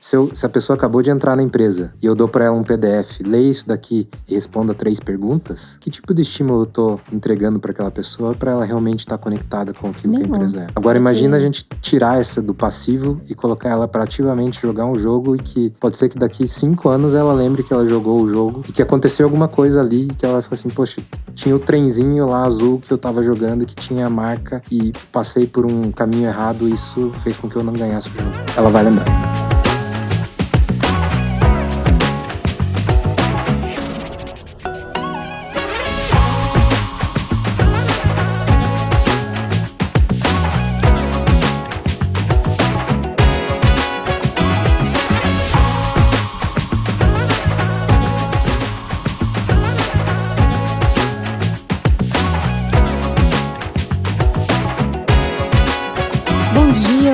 Se a pessoa acabou de entrar na empresa e eu dou para ela um PDF, lê isso daqui e responda 3 perguntas, que tipo de estímulo eu tô entregando para aquela pessoa para ela realmente estar conectada com aquilo que a empresa é? Agora imagina a gente tirar essa do passivo e colocar ela para ativamente jogar um jogo e que pode ser que daqui 5 anos ela lembre que ela jogou o jogo e que aconteceu alguma coisa ali e que ela vai falar assim, poxa, tinha o trenzinho lá azul que eu tava jogando que tinha a marca e passei por um caminho errado e isso fez com que eu não ganhasse o jogo. Ela vai lembrar.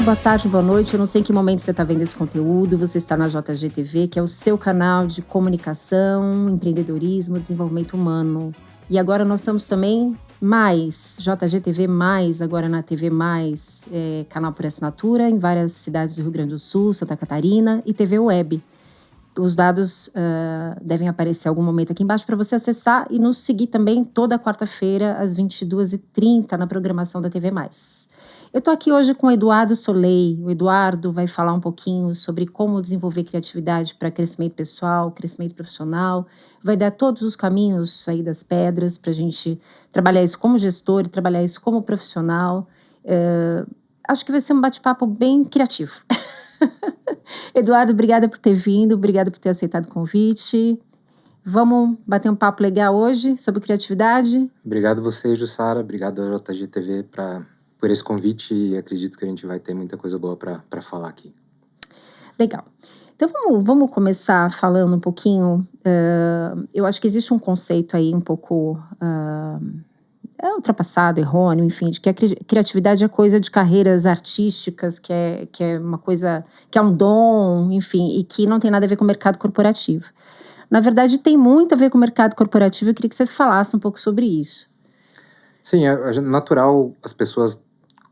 Boa tarde, boa noite. Eu não sei em que momento você está vendo esse conteúdo. Você está na JGTV, que é o seu canal de comunicação, empreendedorismo, desenvolvimento humano. E agora nós somos também mais, JGTV+, agora na TV+, canal por assinatura, em várias cidades do Rio Grande do Sul, Santa Catarina e TV Web. Os dados devem aparecer em algum momento aqui embaixo para você acessar e nos seguir também toda quarta-feira, às 22h30, na programação da TV+. Eu estou aqui hoje com o Eduardo Soley. O Eduardo vai falar um pouquinho sobre como desenvolver criatividade para crescimento pessoal, crescimento profissional. Vai dar todos os caminhos aí das pedras para a gente trabalhar isso como gestor e trabalhar isso como profissional. Acho que vai ser um bate-papo bem criativo. Eduardo, obrigada por ter vindo, obrigada por ter aceitado o convite. Vamos bater um papo legal hoje sobre criatividade? Obrigado você, Jussara. Obrigado à JGTV por esse convite e acredito que a gente vai ter muita coisa boa para falar aqui. Legal. Então vamos começar falando um pouquinho. Eu acho que existe um conceito aí um pouco ultrapassado, errôneo, enfim, de que a criatividade é coisa de carreiras artísticas, que é uma coisa, que é um dom, enfim, e que não tem nada a ver com o mercado corporativo. Na verdade, tem muito a ver com o mercado corporativo. Eu queria que você falasse um pouco sobre isso. Sim, é natural as pessoas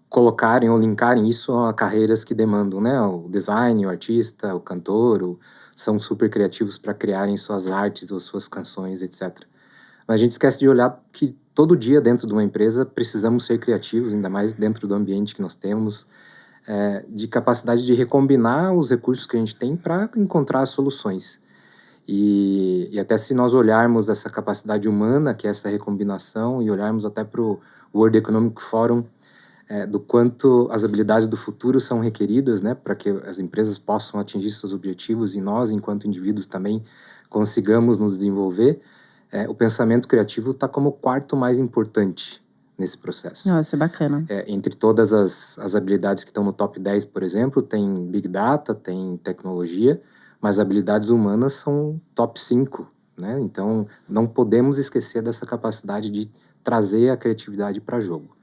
colocarem ou linkarem isso a carreiras que demandam, né? O design, o artista, o cantor, são super criativos para criarem suas artes ou suas canções, etc. Mas a gente esquece de olhar que todo dia dentro de uma empresa precisamos ser criativos, ainda mais dentro do ambiente que nós temos, de capacidade de recombinar os recursos que a gente tem para encontrar soluções. E até se nós olharmos essa capacidade humana, que é essa recombinação, e olharmos até para o World Economic Forum, do quanto as habilidades do futuro são requeridas, né, para que as empresas possam atingir seus objetivos e nós, enquanto indivíduos, também consigamos nos desenvolver, o pensamento criativo está como o quarto mais importante nesse processo. Nossa, é bacana. Entre todas as habilidades que estão no top 10, por exemplo, tem Big Data, tem tecnologia, mas habilidades humanas são top 5, né? Então, não podemos esquecer dessa capacidade de trazer a criatividade para jogo.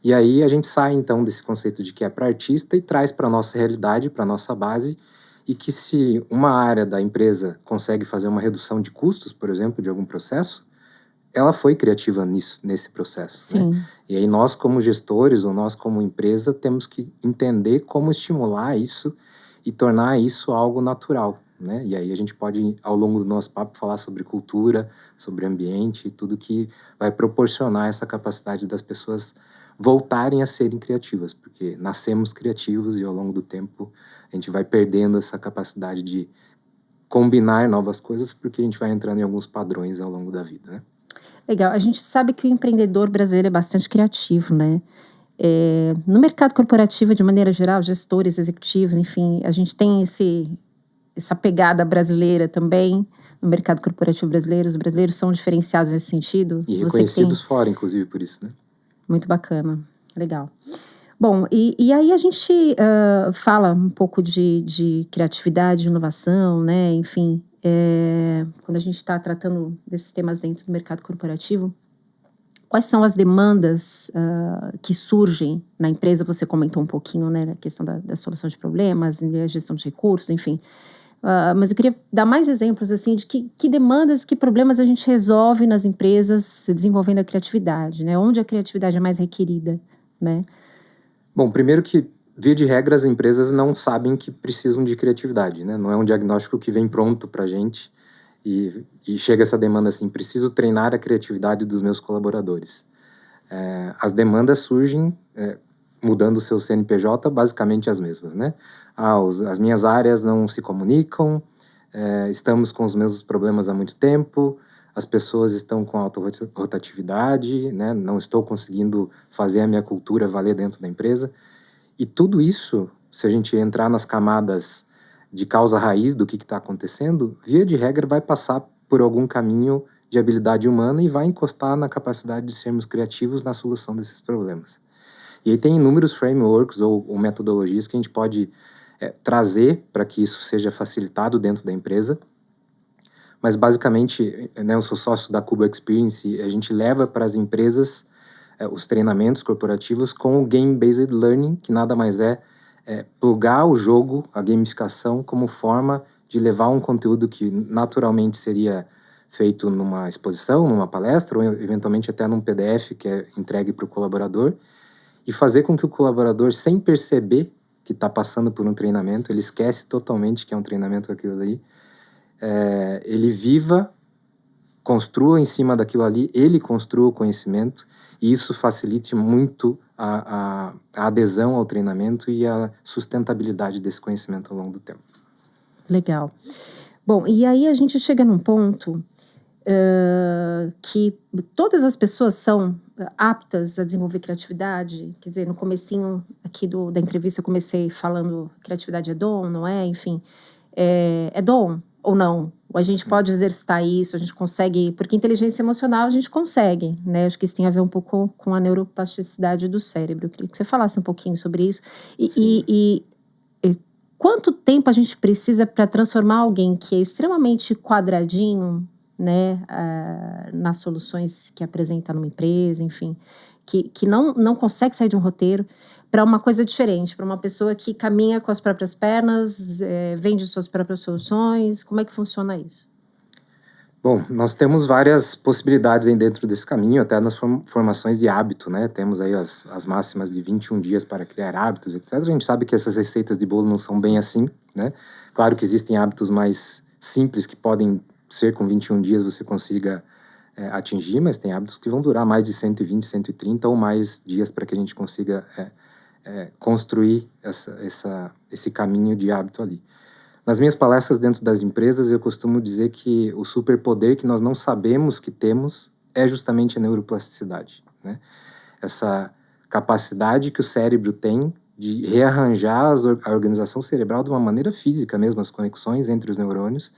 E aí a gente sai, então, desse conceito de que é para artista e traz para a nossa realidade, para a nossa base, e que se uma área da empresa consegue fazer uma redução de custos, por exemplo, de algum processo, ela foi criativa nesse processo. Sim. Né? E aí nós, como gestores, ou nós, como empresa, temos que entender como estimular isso e tornar isso algo natural. Né? E aí a gente pode, ao longo do nosso papo, falar sobre cultura, sobre ambiente e tudo que vai proporcionar essa capacidade das pessoas voltarem a serem criativas, porque nascemos criativos e ao longo do tempo a gente vai perdendo essa capacidade de combinar novas coisas porque a gente vai entrando em alguns padrões ao longo da vida, né? Legal. A gente sabe que o empreendedor brasileiro é bastante criativo, né? No mercado corporativo, de maneira geral, gestores, executivos, enfim, a gente tem essa pegada brasileira também no mercado corporativo brasileiro. Os brasileiros são diferenciados nesse sentido. E reconhecidos fora, inclusive, por isso, né? Muito bacana, legal. Bom, e aí a gente fala um pouco de criatividade, de inovação, né? Enfim, quando a gente está tratando desses temas dentro do mercado corporativo, quais são as demandas que surgem na empresa? Você comentou um pouquinho, né, a questão da solução de problemas, a gestão de recursos, enfim. Mas eu queria dar mais exemplos assim, de que demandas, que problemas a gente resolve nas empresas desenvolvendo a criatividade, né? Onde a criatividade é mais requerida, né? Bom, primeiro que via de regra, as empresas não sabem que precisam de criatividade, né? Não é um diagnóstico que vem pronto para a gente e chega essa demanda assim, preciso treinar a criatividade dos meus colaboradores. As demandas surgem mudando o seu CNPJ, basicamente as mesmas, né? As minhas áreas não se comunicam, estamos com os mesmos problemas há muito tempo, as pessoas estão com alta rotatividade, né? Não estou conseguindo fazer a minha cultura valer dentro da empresa. E tudo isso, se a gente entrar nas camadas de causa raiz do que está acontecendo, via de regra vai passar por algum caminho de habilidade humana e vai encostar na capacidade de sermos criativos na solução desses problemas. E aí tem inúmeros frameworks ou metodologias que a gente pode trazer para que isso seja facilitado dentro da empresa. Mas basicamente, né, eu sou sócio da Cuba Experience e a gente leva para as empresas os treinamentos corporativos com o Game-Based Learning, que nada mais é plugar o jogo, a gamificação, como forma de levar um conteúdo que naturalmente seria feito numa exposição, numa palestra, ou eventualmente até num PDF que é entregue para o colaborador, e fazer com que o colaborador, sem perceber que está passando por um treinamento, ele esquece totalmente que é um treinamento aquilo ali, ele viva, construa em cima daquilo ali, ele construa o conhecimento, e isso facilite muito a adesão ao treinamento e a sustentabilidade desse conhecimento ao longo do tempo. Legal. Bom, e aí a gente chega num ponto que todas as pessoas são aptas a desenvolver criatividade. Quer dizer, no comecinho aqui da entrevista eu comecei falando criatividade é dom, não é? Enfim, é dom ou não? Ou a gente pode exercitar isso, a gente consegue... Porque inteligência emocional a gente consegue, né? Acho que isso tem a ver um pouco com a neuroplasticidade do cérebro. Eu queria que você falasse um pouquinho sobre isso. E quanto tempo a gente precisa para transformar alguém que é extremamente quadradinho, né, nas soluções que apresenta numa empresa, enfim, que não consegue sair de um roteiro, para uma coisa diferente, para uma pessoa que caminha com as próprias pernas, vende suas próprias soluções? Como é que funciona isso? Bom, nós temos várias possibilidades aí dentro desse caminho, até nas formações de hábito, né? Temos aí as máximas de 21 dias para criar hábitos, etc. A gente sabe que essas receitas de bolo não são bem assim, né? Claro que existem hábitos mais simples que podem ser com 21 dias você consiga atingir, mas tem hábitos que vão durar mais de 120, 130 ou mais dias para que a gente consiga construir esse caminho de hábito ali. Nas minhas palestras dentro das empresas, eu costumo dizer que o superpoder que nós não sabemos que temos é justamente a neuroplasticidade, né? Essa capacidade que o cérebro tem de rearranjar a organização cerebral de uma maneira física mesmo, as conexões entre os neurônios,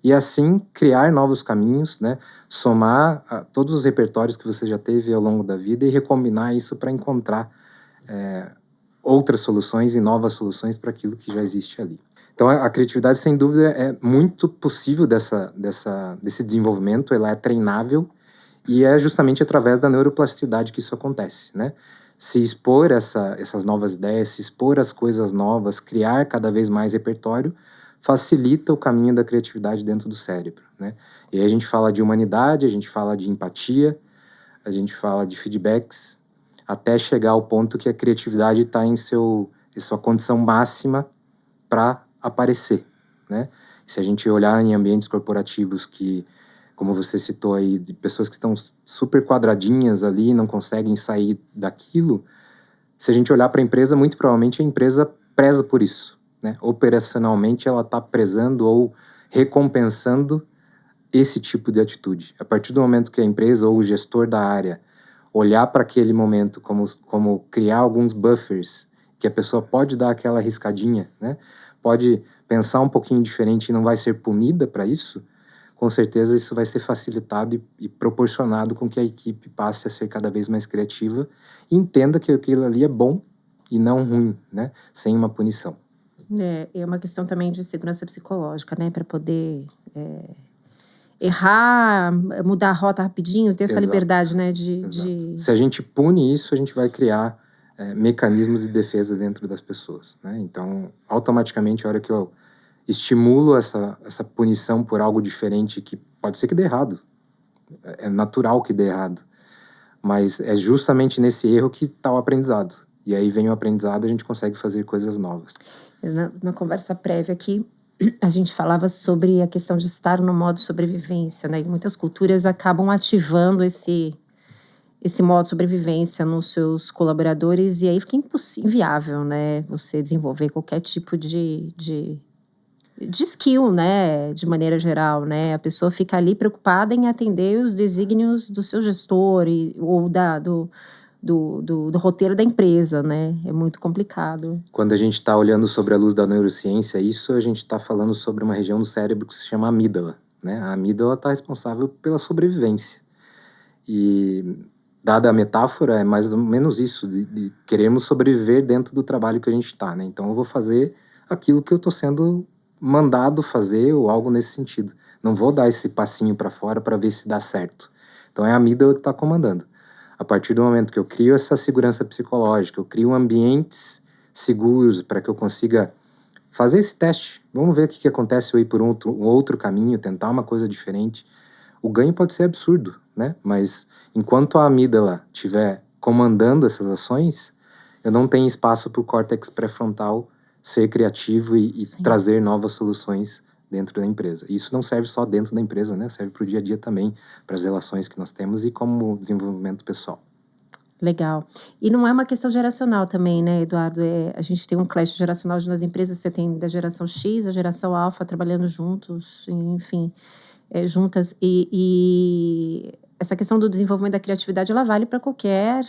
e assim criar novos caminhos, né? Somar todos os repertórios que você já teve ao longo da vida e recombinar isso para encontrar outras soluções e novas soluções para aquilo que já existe ali. Então a criatividade, sem dúvida, é muito possível desse desenvolvimento, ela é treinável e é justamente através da neuroplasticidade que isso acontece, né? Se expor essas novas ideias, se expor as coisas novas, criar cada vez mais repertório, facilita o caminho da criatividade dentro do cérebro, né? E aí a gente fala de humanidade, a gente fala de empatia, a gente fala de feedbacks, até chegar ao ponto que a criatividade está em sua condição máxima para aparecer, né? Se a gente olhar em ambientes corporativos que, como você citou aí, de pessoas que estão super quadradinhas ali, não conseguem sair daquilo, se a gente olhar para a empresa, muito provavelmente a empresa preza por isso, né? Operacionalmente ela está prezando ou recompensando esse tipo de atitude. A partir do momento que a empresa ou o gestor da área olhar para aquele momento como criar alguns buffers, que a pessoa pode dar aquela riscadinha, né? Pode pensar um pouquinho diferente e não vai ser punida para isso, com certeza isso vai ser facilitado e proporcionado com que a equipe passe a ser cada vez mais criativa e entenda que aquilo ali é bom e não ruim, né? Sem uma punição. É uma questão também de segurança psicológica, né? Para poder errar, mudar a rota rapidinho, ter essa Exato. liberdade, né? Se a gente pune isso, a gente vai criar mecanismos de defesa dentro das pessoas, né? Então, automaticamente, a hora que eu estimulo essa punição por algo diferente, que pode ser que dê errado, é natural que dê errado, mas é justamente nesse erro que está o aprendizado. E aí vem o aprendizado e a gente consegue fazer coisas novas. Na conversa prévia aqui, a gente falava sobre a questão de estar no modo sobrevivência, né? E muitas culturas acabam ativando esse modo de sobrevivência nos seus colaboradores, e aí fica inviável, né? Você desenvolver qualquer tipo de skill, né? De maneira geral, né? A pessoa fica ali preocupada em atender os desígnios do seu gestor ou do roteiro da empresa, né? É muito complicado. Quando a gente está olhando sobre a luz da neurociência, a gente está falando sobre uma região do cérebro que se chama amígdala, né? A amígdala está responsável pela sobrevivência. E, dada a metáfora, é mais ou menos isso, de queremos sobreviver dentro do trabalho que a gente está, né? Então eu vou fazer aquilo que eu estou sendo mandado fazer ou algo nesse sentido. Não vou dar esse passinho para fora para ver se dá certo. Então é a amígdala que está comandando. A partir do momento que eu crio essa segurança psicológica, eu crio ambientes seguros para que eu consiga fazer esse teste. Vamos ver o que acontece eu ir por um outro caminho, tentar uma coisa diferente. O ganho pode ser absurdo, né? Mas enquanto a amígdala estiver comandando essas ações, eu não tenho espaço para o córtex pré-frontal ser criativo e trazer novas soluções dentro da empresa. Isso não serve só dentro da empresa, né? Serve para o dia a dia também, para as relações que nós temos e como desenvolvimento pessoal. Legal. E não é uma questão geracional também, né, Eduardo? A gente tem um clash geracional nas empresas, você tem da geração X, a geração Alpha trabalhando juntos, enfim, juntas. E essa questão do desenvolvimento da criatividade, ela vale para qualquer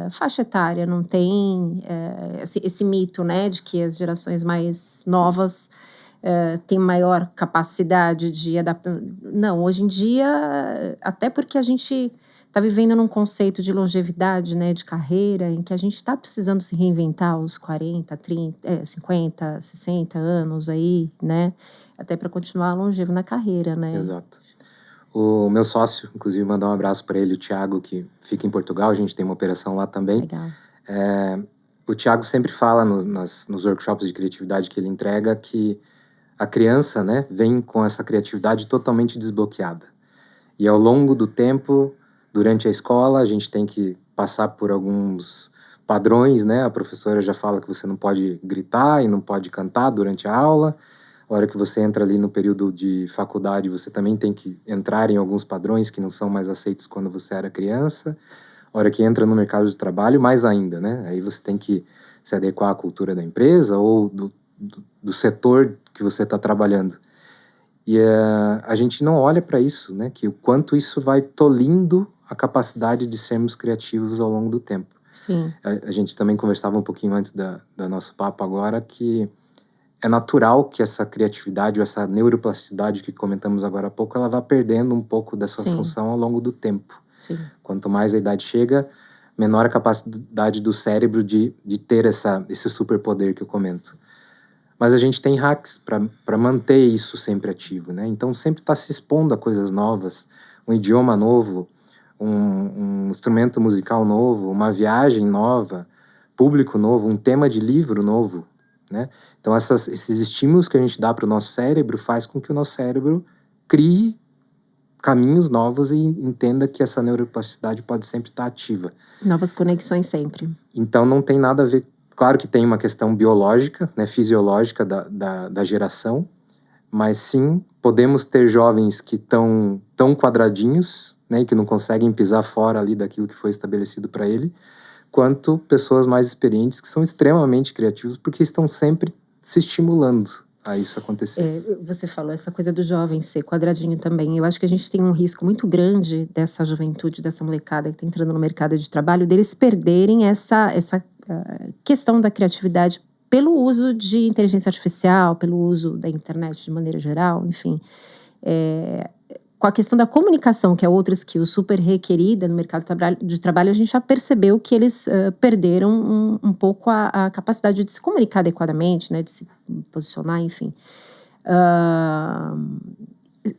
faixa etária. Não tem esse mito, né, de que as gerações mais novas têm maior capacidade de adaptar. Não, hoje em dia, até porque a gente está vivendo num conceito de longevidade, né, de carreira, em que a gente está precisando se reinventar aos 40, 30, 50, 60 anos aí, né, até para continuar longevo na carreira, né? Exato. O meu sócio, inclusive, mandar um abraço para ele, o Thiago, que fica em Portugal, a gente tem uma operação lá também. Legal. O Thiago sempre fala nos workshops de criatividade que ele entrega que a criança, né, vem com essa criatividade totalmente desbloqueada. E ao longo do tempo, durante a escola, a gente tem que passar por alguns padrões, né? A professora já fala que você não pode gritar e não pode cantar durante a aula. A hora que você entra ali no período de faculdade, você também tem que entrar em alguns padrões que não são mais aceitos quando você era criança. A hora que entra no mercado de trabalho, mais ainda, né? Aí você tem que se adequar à cultura da empresa ou do setor que você está trabalhando. E a gente não olha para isso, né? Que o quanto isso vai tolhindo a capacidade de sermos criativos ao longo do tempo. Sim. A gente também conversava um pouquinho antes da nosso papo agora que é natural que essa criatividade ou essa neuroplasticidade que comentamos agora há pouco, ela vá perdendo um pouco da sua função ao longo do tempo. Sim. Quanto mais a idade chega, menor a capacidade do cérebro de ter esse superpoder que eu comento. Mas a gente tem hacks para manter isso sempre ativo, né? Então sempre está se expondo a coisas novas, um idioma novo, um instrumento musical novo, uma viagem nova, público novo, um tema de livro novo, né? Então esses estímulos que a gente dá para o nosso cérebro faz com que o nosso cérebro crie caminhos novos e entenda que essa neuroplasticidade pode sempre estar ativa. Novas conexões sempre. Então não tem nada a ver. Claro que tem uma questão biológica, né, fisiológica da geração, mas sim, podemos ter jovens que estão tão quadradinhos, né, que não conseguem pisar fora ali daquilo que foi estabelecido para ele, quanto pessoas mais experientes que são extremamente criativos porque estão sempre se estimulando a isso acontecer. Você falou essa coisa do jovem ser quadradinho também. Eu acho que a gente tem um risco muito grande dessa juventude, dessa molecada que está entrando no mercado de trabalho, deles perderem essa questão da criatividade pelo uso de inteligência artificial, pelo uso da internet de maneira geral, enfim. Com a questão da comunicação, que é outra skill super requerida no mercado de trabalho, a gente já percebeu que eles perderam um pouco a capacidade de se comunicar adequadamente, né, de se posicionar, enfim.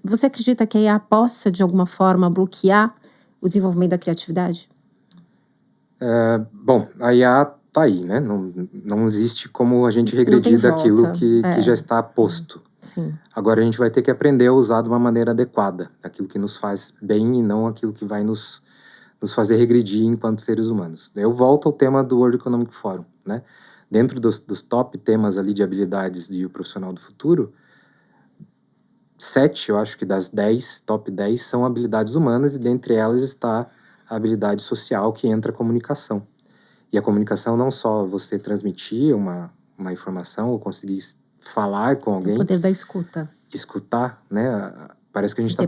Você acredita que a IA possa, de alguma forma, bloquear o desenvolvimento da criatividade? Bom, a IA tá aí, né? Não existe como a gente regredir daquilo que já está posto. Sim. Agora a gente vai ter que aprender a usar de uma maneira adequada, aquilo que nos faz bem e não aquilo que vai nos nos fazer regredir enquanto seres humanos. Eu volto ao tema do World Economic Forum, né? Dentro dos top temas ali de habilidades de profissional do futuro, 7, eu acho que das 10, top 10, são habilidades humanas, e dentre elas está a habilidade social, que entra a comunicação. E a comunicação não só você transmitir uma informação ou conseguir falar com alguém. O poder da escuta. Escutar, né? Parece que a gente está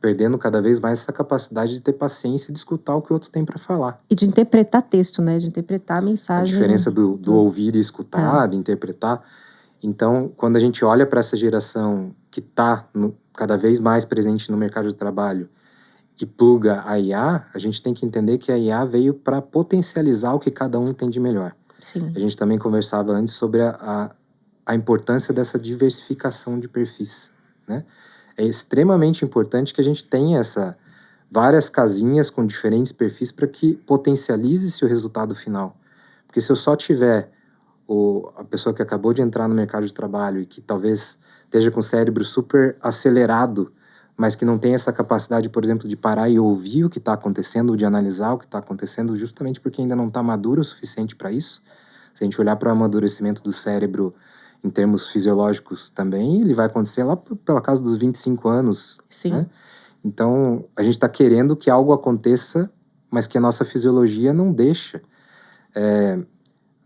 perdendo cada vez mais essa capacidade de ter paciência de escutar o que o outro tem para falar. E de interpretar texto, né? De interpretar a mensagem. A diferença do ouvir e escutar, de interpretar. Então, quando a gente olha para essa geração que está cada vez mais presente no mercado de trabalho e pluga a IA, a gente tem que entender que a IA veio para potencializar o que cada um tem de melhor. Sim. A gente também conversava antes sobre a importância dessa diversificação de perfis, né? É extremamente importante que a gente tenha várias casinhas com diferentes perfis para que potencialize-se o resultado final. Porque se eu só tiver a pessoa que acabou de entrar no mercado de trabalho e que talvez esteja com o cérebro super acelerado, mas que não tem essa capacidade, por exemplo, de parar e ouvir o que está acontecendo, de analisar o que está acontecendo, justamente porque ainda não está maduro o suficiente para isso. Se a gente olhar para o amadurecimento do cérebro em termos fisiológicos também, ele vai acontecer lá pela casa dos 25 anos. Sim. Né? Então, a gente está querendo que algo aconteça, mas que a nossa fisiologia não deixa.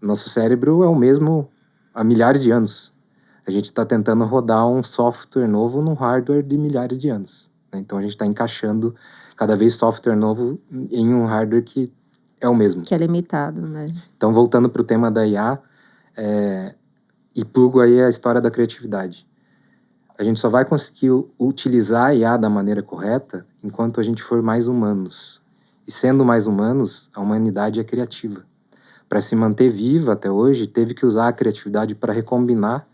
Nosso cérebro é o mesmo há milhares de anos. A gente está tentando rodar um software novo num hardware de milhares de anos. Né? Então, a gente está encaixando cada vez software novo em um hardware que é o mesmo. Que é limitado, né? Então, voltando para o tema da IA, e plugo aí a história da criatividade. A gente só vai conseguir utilizar a IA da maneira correta enquanto a gente for mais humanos. E sendo mais humanos, a humanidade é criativa. Para se manter viva até hoje, teve que usar a criatividade para recombinar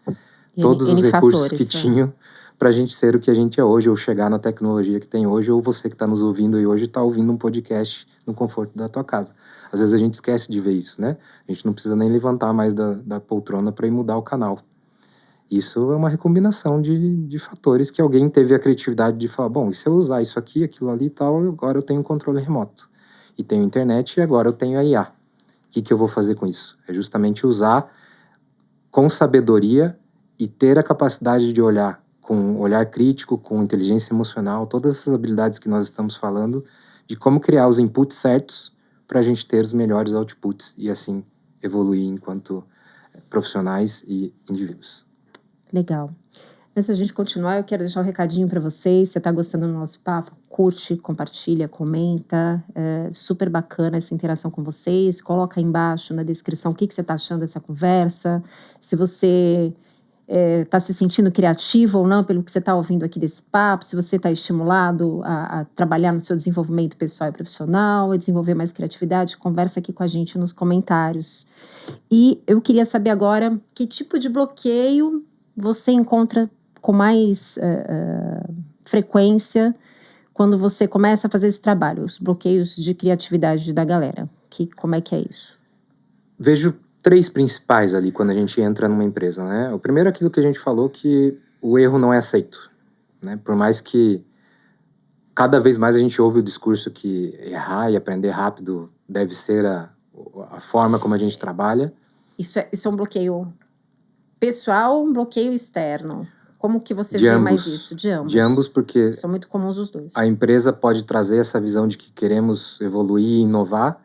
todos os recursos que tinham para a gente ser o que a gente é hoje, ou chegar na tecnologia que tem hoje, ou você que está nos ouvindo aí hoje está ouvindo um podcast no conforto da tua casa. Às vezes a gente esquece de ver isso, né? A gente não precisa nem levantar mais da poltrona para ir mudar o canal. Isso é uma recombinação de fatores que alguém teve a criatividade de falar, bom, e se eu usar isso aqui, aquilo ali e tal, agora eu tenho um controle remoto. E tenho internet e agora eu tenho a IA. O que eu vou fazer com isso? É justamente usar com sabedoria e ter a capacidade de olhar com um olhar crítico, com inteligência emocional, todas essas habilidades que nós estamos falando, de como criar os inputs certos para a gente ter os melhores outputs e assim evoluir enquanto profissionais e indivíduos. Legal. Antes da gente continuar, eu quero deixar um recadinho para vocês. Se você está gostando do nosso papo, curte, compartilha, comenta. É super bacana essa interação com vocês. Coloca aí embaixo na descrição o que você está achando dessa conversa. Se você está se sentindo criativo ou não pelo que você está ouvindo aqui desse papo. Se você está estimulado a trabalhar no seu desenvolvimento pessoal e profissional, a desenvolver mais criatividade, conversa aqui com a gente nos comentários. E eu queria saber agora que tipo de bloqueio você encontra com mais frequência quando você começa a fazer esse trabalho, os bloqueios de criatividade da galera. Como é que é isso? Vejo 3 principais ali quando a gente entra numa empresa, né? O primeiro é aquilo que a gente falou, que o erro não é aceito, né? Por mais que cada vez mais a gente ouve o discurso que errar e aprender rápido deve ser a forma como a gente trabalha. Isso é um bloqueio pessoal ou um bloqueio externo? Como que você vê mais isso? De ambos. De ambos, porque são muito comuns os dois. A empresa pode trazer essa visão de que queremos evoluir e inovar,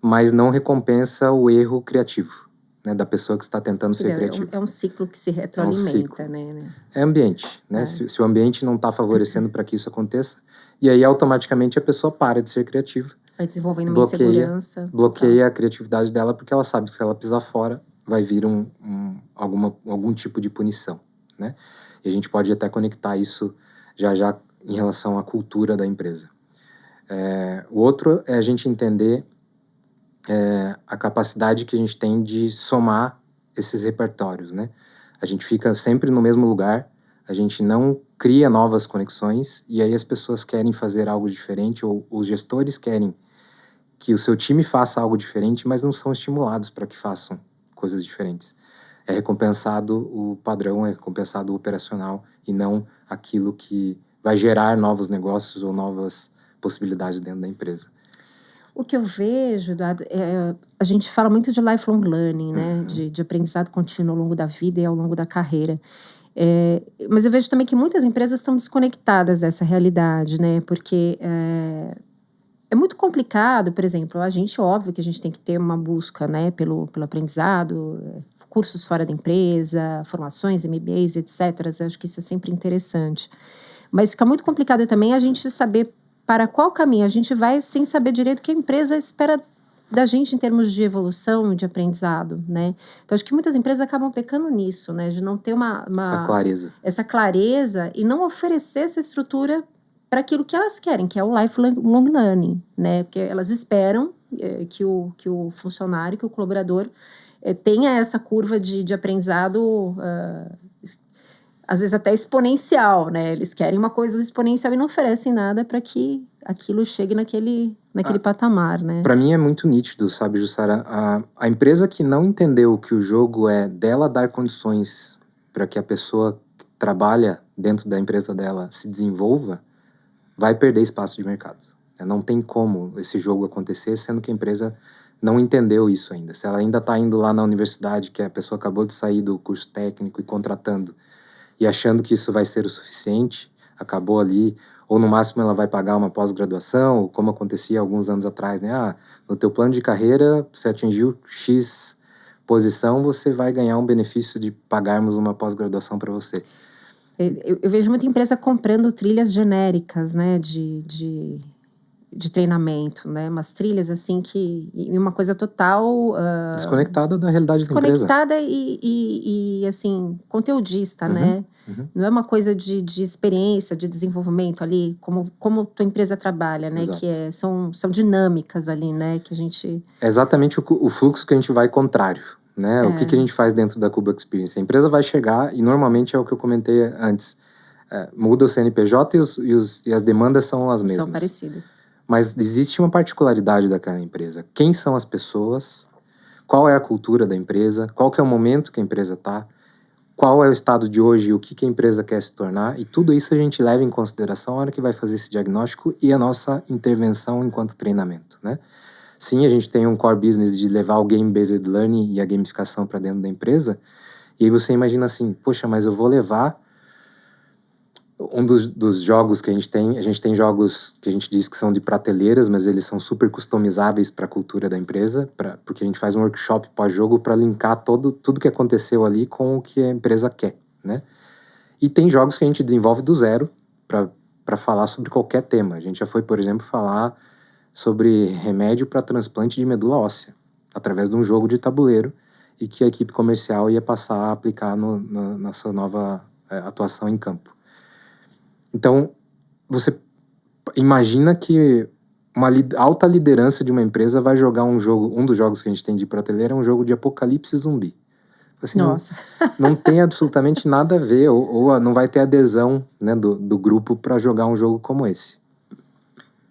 mas não recompensa o erro criativo, né, da pessoa que está tentando ser criativa. É um ciclo que se retroalimenta, né? É ambiente, né? Se o ambiente não está favorecendo para que isso aconteça, e aí automaticamente a pessoa para de ser criativa. Vai desenvolvendo uma insegurança. Bloqueia a criatividade dela, porque ela sabe que se ela pisar fora, vai vir algum tipo de punição, né? E a gente pode até conectar isso já em relação à cultura da empresa. O outro é a gente entender a capacidade que a gente tem de somar esses repertórios, né? A gente fica sempre no mesmo lugar, a gente não cria novas conexões, e aí as pessoas querem fazer algo diferente, ou os gestores querem que o seu time faça algo diferente, mas não são estimulados para que façam coisas diferentes. É recompensado o padrão, é recompensado o operacional, e não aquilo que vai gerar novos negócios ou novas possibilidades dentro da empresa. O que eu vejo, Eduardo, a gente fala muito de lifelong learning, né? De aprendizado contínuo ao longo da vida e ao longo da carreira. Mas eu vejo também que muitas empresas estão desconectadas dessa realidade, né? Porque é muito complicado, por exemplo, óbvio que a gente tem que ter uma busca, né, pelo aprendizado, cursos fora da empresa, formações, MBAs, etc. Eu acho que isso é sempre interessante. Mas fica muito complicado também a gente saber para qual caminho a gente vai sem saber direito o que a empresa espera da gente em termos de evolução e de aprendizado, né? Então, acho que muitas empresas acabam pecando nisso, né? De não ter essa clareza e não oferecer essa estrutura para aquilo que elas querem, que é o lifelong learning, né? Porque elas esperam que o funcionário, que o colaborador tenha essa curva de aprendizado, às vezes até exponencial, né? Eles querem uma coisa exponencial e não oferecem nada para que aquilo chegue naquele patamar, né? Para mim é muito nítido, sabe, Jussara? A empresa que não entendeu que o jogo é dela dar condições para que a pessoa que trabalha dentro da empresa dela se desenvolva, vai perder espaço de mercado. Não tem como esse jogo acontecer, sendo que a empresa não entendeu isso ainda. Se ela ainda está indo lá na universidade, que a pessoa acabou de sair do curso técnico e contratando, e achando que isso vai ser o suficiente, acabou ali, ou no máximo ela vai pagar uma pós-graduação, como acontecia alguns anos atrás, né? No teu plano de carreira, você atingiu X posição, você vai ganhar um benefício de pagarmos uma pós-graduação para você. Eu vejo muita empresa comprando trilhas genéricas, né, de treinamento, né, umas trilhas assim e uma coisa total desconectada da realidade da empresa. Desconectada e assim, conteudista, né? Não é uma coisa de experiência, de desenvolvimento ali, como tua empresa trabalha, né? Exato. Que são dinâmicas ali, né? Que a gente... É exatamente o fluxo que a gente vai contrário. Né? O que a gente faz dentro da Cuba Experience? A empresa vai chegar e normalmente é o que eu comentei antes. Muda o CNPJ e as demandas são as mesmas. São parecidas. Mas existe uma particularidade daquela empresa. Quem são as pessoas? Qual é a cultura da empresa? Qual que é o momento que a empresa está? Qual é o estado de hoje e o que a empresa quer se tornar? E tudo isso a gente leva em consideração na hora que vai fazer esse diagnóstico e a nossa intervenção enquanto treinamento, né? Sim, a gente tem um core business de levar o game-based learning e a gamificação para dentro da empresa. E aí você imagina assim, poxa, mas eu vou levar um dos jogos que a gente tem jogos que a gente diz que são de prateleiras, mas eles são super customizáveis para a cultura da empresa, porque a gente faz um workshop pós-jogo para linkar tudo que aconteceu ali com o que a empresa quer, né? E tem jogos que a gente desenvolve do zero para falar sobre qualquer tema. A gente já foi, por exemplo, falar sobre remédio para transplante de medula óssea, através de um jogo de tabuleiro, e que a equipe comercial ia passar a aplicar na sua nova atuação em campo. Então, você imagina que uma alta liderança de uma empresa vai jogar um dos jogos que a gente tem de prateleira é um jogo de apocalipse zumbi. Assim, Nossa. Não tem absolutamente nada a ver, ou não vai ter adesão, né, do grupo para jogar um jogo como esse.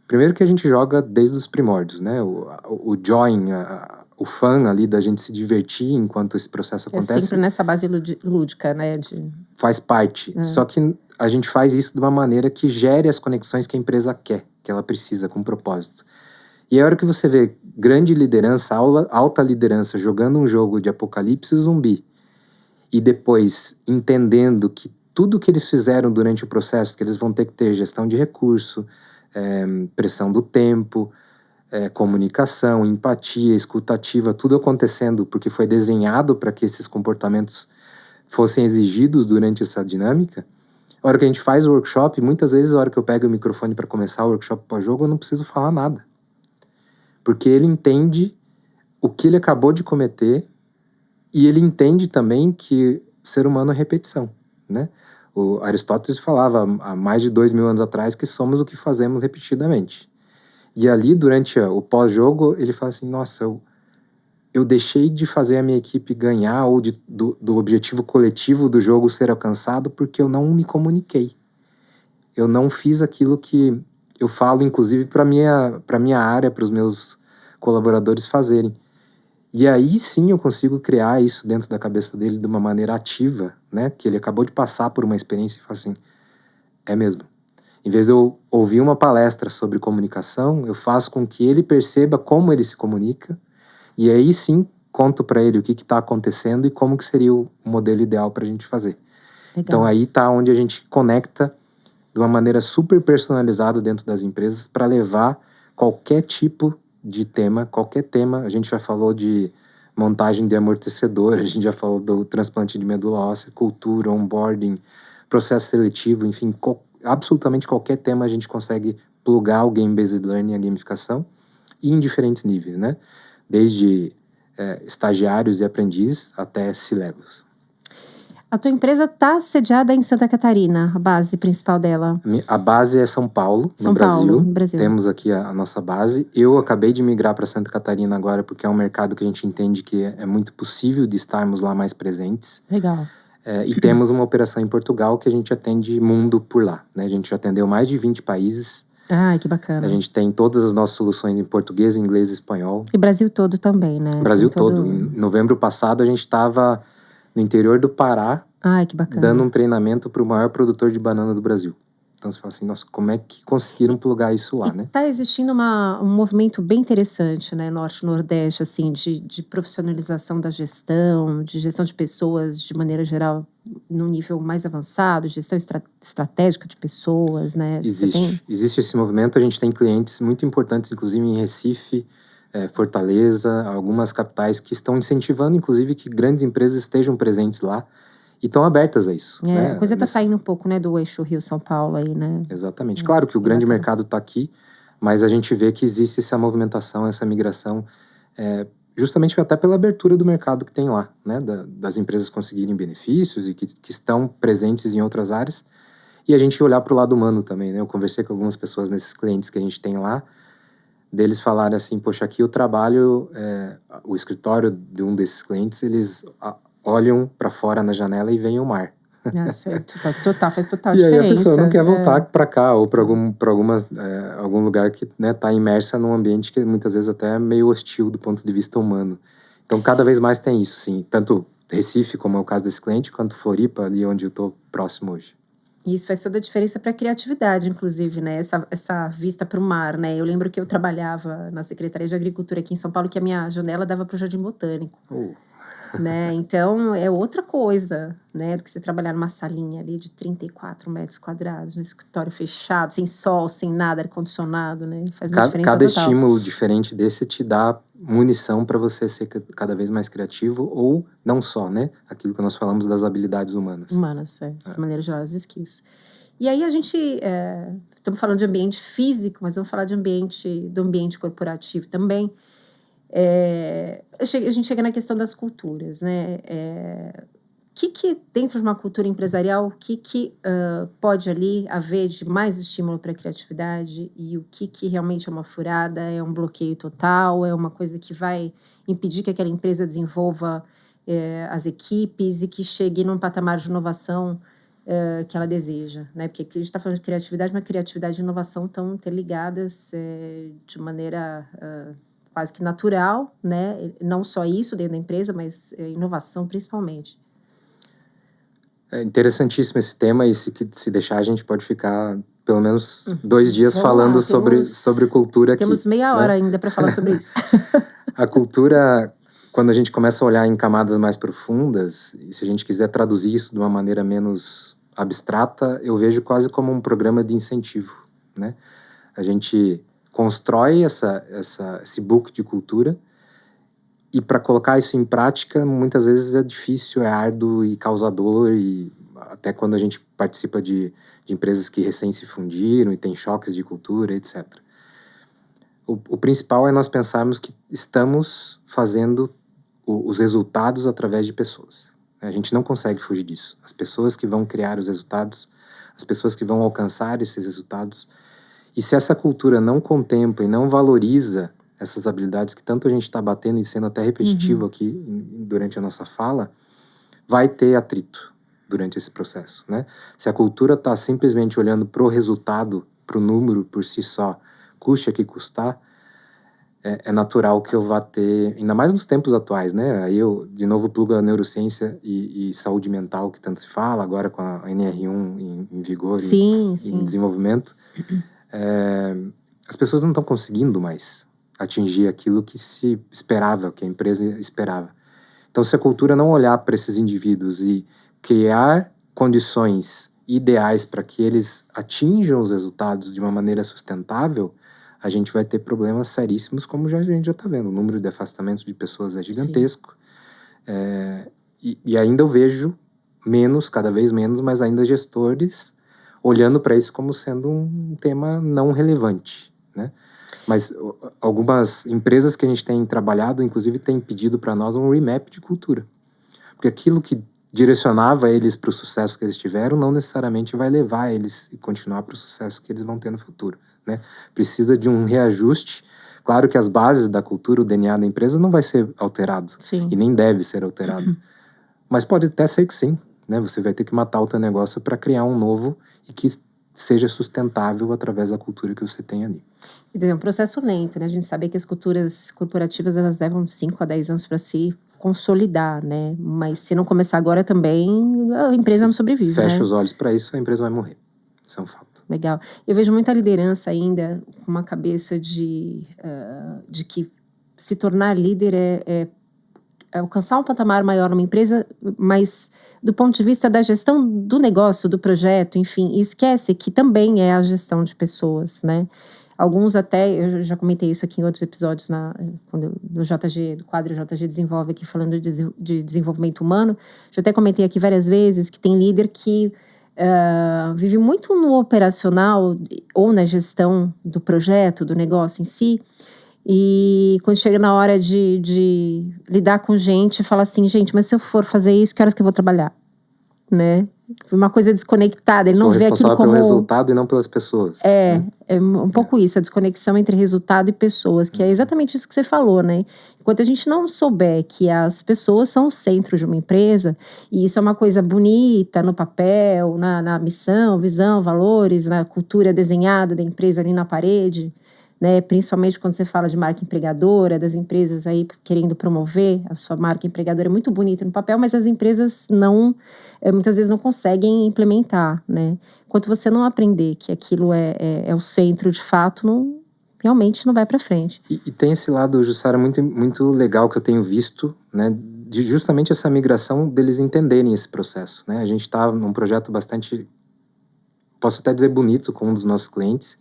Primeiro que a gente joga desde os primórdios, né? O join, o fun ali da gente se divertir enquanto esse processo acontece. É sempre nessa base lúdica, né? Faz parte. Só que a gente faz isso de uma maneira que gere as conexões que a empresa quer, que ela precisa, com propósito. E a hora que você vê grande liderança, alta liderança, jogando um jogo de apocalipse zumbi, e depois entendendo que tudo que eles fizeram durante o processo, que eles vão ter que ter gestão de recurso, pressão do tempo, comunicação, empatia, escutativa, tudo acontecendo porque foi desenhado para que esses comportamentos fossem exigidos durante essa dinâmica. A hora que a gente faz o workshop, muitas vezes a hora que eu pego o microfone para começar o workshop pós-jogo, eu não preciso falar nada. Porque ele entende o que ele acabou de cometer e ele entende também que ser humano é repetição, né? O Aristóteles falava há mais de 2.000 anos atrás que somos o que fazemos repetidamente. E ali, durante o pós-jogo, ele fala assim, nossa, eu deixei de fazer a minha equipe ganhar ou do objetivo coletivo do jogo ser alcançado porque eu não me comuniquei. Eu não fiz aquilo que eu falo, inclusive, para minha área, para os meus colaboradores fazerem. E aí sim eu consigo criar isso dentro da cabeça dele de uma maneira ativa, né? Que ele acabou de passar por uma experiência e fala assim, é mesmo. Em vez de eu ouvir uma palestra sobre comunicação, eu faço com que ele perceba como ele se comunica e aí sim conto para ele o que está acontecendo e como que seria o modelo ideal para a gente fazer. Legal. Então aí está onde a gente conecta de uma maneira super personalizada dentro das empresas para levar qualquer tipo de tema, qualquer tema. A gente já falou de montagem de amortecedor, a gente já falou do transplante de medula óssea, cultura, onboarding, processo seletivo, enfim, absolutamente qualquer tema a gente consegue plugar o game-based learning, a gamificação, e em diferentes níveis, né? Desde estagiários e aprendiz até C-levels. A tua empresa está sediada em Santa Catarina, a base principal dela? A base é São Paulo, no Brasil. Temos aqui a nossa base. Eu acabei de migrar para Santa Catarina agora porque é um mercado que a gente entende que é muito possível de estarmos lá mais presentes. Legal. E temos uma operação em Portugal que a gente atende mundo por lá, né? A gente já atendeu mais de 20 países. Ah, que bacana. A gente tem todas as nossas soluções em português, inglês e espanhol. E Brasil todo também, né? Brasil todo. Em novembro passado a gente estava no interior do Pará, que bacana, dando um treinamento para o maior produtor de banana do Brasil. Então você fala assim, nossa, como é que conseguiram plugar isso lá, né? Tá existindo um movimento bem interessante, né, Norte-Nordeste, assim, de profissionalização da gestão, de gestão de pessoas de maneira geral, num nível mais avançado, gestão estratégica de pessoas, né? Existe esse movimento, a gente tem clientes muito importantes, inclusive em Recife, Fortaleza, algumas capitais que estão incentivando, inclusive, que grandes empresas estejam presentes lá e estão abertas a isso. Né? A coisa está saindo um pouco, né, do eixo Rio-São Paulo aí, né? Exatamente. Claro que o grande mercado está aqui, mas a gente vê que existe essa movimentação, essa migração, justamente até pela abertura do mercado que tem lá, né? Das empresas conseguirem benefícios e que estão presentes em outras áreas. E a gente olhar para o lado humano também, né? Eu conversei com algumas pessoas nesses clientes que a gente tem lá, deles falarem assim, poxa, aqui eu trabalho, o escritório de um desses clientes, eles olham para fora na janela e veem o mar. Certo. Faz total e diferença. E aí a pessoa não quer voltar para cá ou para algum lugar que, né, tá imersa num ambiente que muitas vezes até é meio hostil do ponto de vista humano. Então cada vez mais tem isso, sim. Tanto Recife, como é o caso desse cliente, quanto Floripa, ali onde eu tô próximo hoje. E isso faz toda a diferença para a criatividade, inclusive, né? Essa vista para o mar, né? Eu lembro que eu trabalhava na Secretaria de Agricultura aqui em São Paulo, que a minha janela dava para o Jardim Botânico. Né? Então, é outra coisa, né? Do que você trabalhar numa salinha ali de 34 metros quadrados, no escritório fechado, sem sol, sem nada, ar-condicionado, né? Faz uma diferença Cada total. estímulo diferente desse te dá munição para você ser cada vez mais criativo, ou não só, né? Aquilo que nós falamos das habilidades humanas. De maneira geral, as skills. E aí a gente, estamos falando de ambiente físico, mas vamos falar do ambiente corporativo também. A gente chega na questão das culturas, né? Que dentro de uma cultura empresarial, o que pode ali haver de mais estímulo para a criatividade e o que realmente é uma furada, é um bloqueio total, é uma coisa que vai impedir que aquela empresa desenvolva as equipes e que chegue num patamar de inovação que ela deseja, né? Porque aqui a gente está falando de criatividade, mas criatividade e inovação estão interligadas de maneira quase que natural, né? Não só isso dentro da empresa, mas inovação principalmente. É interessantíssimo esse tema e se deixar a gente pode ficar pelo menos 2 dias falando sobre cultura aqui. Temos meia hora ainda para falar sobre isso. A cultura, quando a gente começa a olhar em camadas mais profundas, e se a gente quiser traduzir isso de uma maneira menos abstrata, eu vejo quase como um programa de incentivo, né? A gente constrói esse book de cultura e para colocar isso em prática, muitas vezes é difícil, é árduo e causador, e até quando a gente participa de empresas que recém se fundiram e tem choques de cultura, etc. O principal é nós pensarmos que estamos fazendo os resultados através de pessoas. A gente não consegue fugir disso. As pessoas que vão criar os resultados, as pessoas que vão alcançar esses resultados. E se essa cultura não contempla e não valoriza essas habilidades que tanto a gente está batendo e sendo até repetitivo aqui durante a nossa fala, vai ter atrito durante esse processo, né? Se a cultura está simplesmente olhando para o resultado, para o número por si só, custe o que custar, é natural que eu vá ter, ainda mais nos tempos atuais, né? Aí eu, de novo, plugo a neurociência e saúde mental, que tanto se fala, agora com a NR1 em vigor, Sim, em sim. desenvolvimento. As pessoas não estão conseguindo mais atingir aquilo que se esperava, que a empresa esperava. Então, se a cultura não olhar para esses indivíduos e criar condições ideais para que eles atinjam os resultados de uma maneira sustentável, a gente vai ter problemas seríssimos, como a gente já está vendo. O número de afastamentos de pessoas é gigantesco. E ainda eu vejo cada vez menos, mas ainda gestores olhando para isso como sendo um tema não relevante, né? Mas algumas empresas que a gente tem trabalhado, inclusive, têm pedido para nós um remap de cultura. Porque aquilo que direcionava eles para o sucesso que eles tiveram não necessariamente vai levar eles a continuar para o sucesso que eles vão ter no futuro, né? Precisa de um reajuste. Claro que as bases da cultura, o DNA da empresa não vai ser alterado. Sim. E nem deve ser alterado. Mas pode até ser que sim, né? Você vai ter que matar o teu negócio para criar um novo e que seja sustentável através da cultura que você tem ali. É um processo lento, né? A gente sabe que as culturas corporativas, elas levam 5 a 10 anos para se consolidar, né? Mas se não começar agora também, a empresa não sobrevive, Fecha né? os olhos para isso, a empresa vai morrer. Isso é um fato. Legal. Eu vejo muita liderança ainda com uma cabeça de que se tornar líder é alcançar um patamar maior numa empresa, mas do ponto de vista da gestão do negócio, do projeto, enfim, e esquece que também é a gestão de pessoas, né? Alguns até, eu já comentei isso aqui em outros episódios do JG, do quadro JG Desenvolve, aqui falando de desenvolvimento humano. Já até comentei aqui várias vezes que tem líder que vive muito no operacional ou na gestão do projeto, do negócio em si, e quando chega na hora de lidar com gente, fala assim, gente, mas se eu for fazer isso, que horas que eu vou trabalhar? Né? Uma coisa desconectada, ele não vê aquilo como... pelo resultado e não pelas pessoas. É um pouco isso, a desconexão entre resultado e pessoas, que é exatamente isso que você falou, né? Enquanto a gente não souber que as pessoas são o centro de uma empresa, e isso é uma coisa bonita no papel, na missão, visão, valores, na cultura desenhada da empresa ali na parede, né? Principalmente quando você fala de marca empregadora, das empresas aí querendo promover a sua marca empregadora, é muito bonito no papel, mas as empresas muitas vezes não conseguem implementar, né? Enquanto você não aprender que aquilo é o centro de fato, realmente não vai para frente. E tem esse lado, Jussara, muito, muito legal que eu tenho visto, né? De justamente essa migração deles entenderem esse processo, né? A gente está num projeto bastante, posso até dizer bonito, com um dos nossos clientes,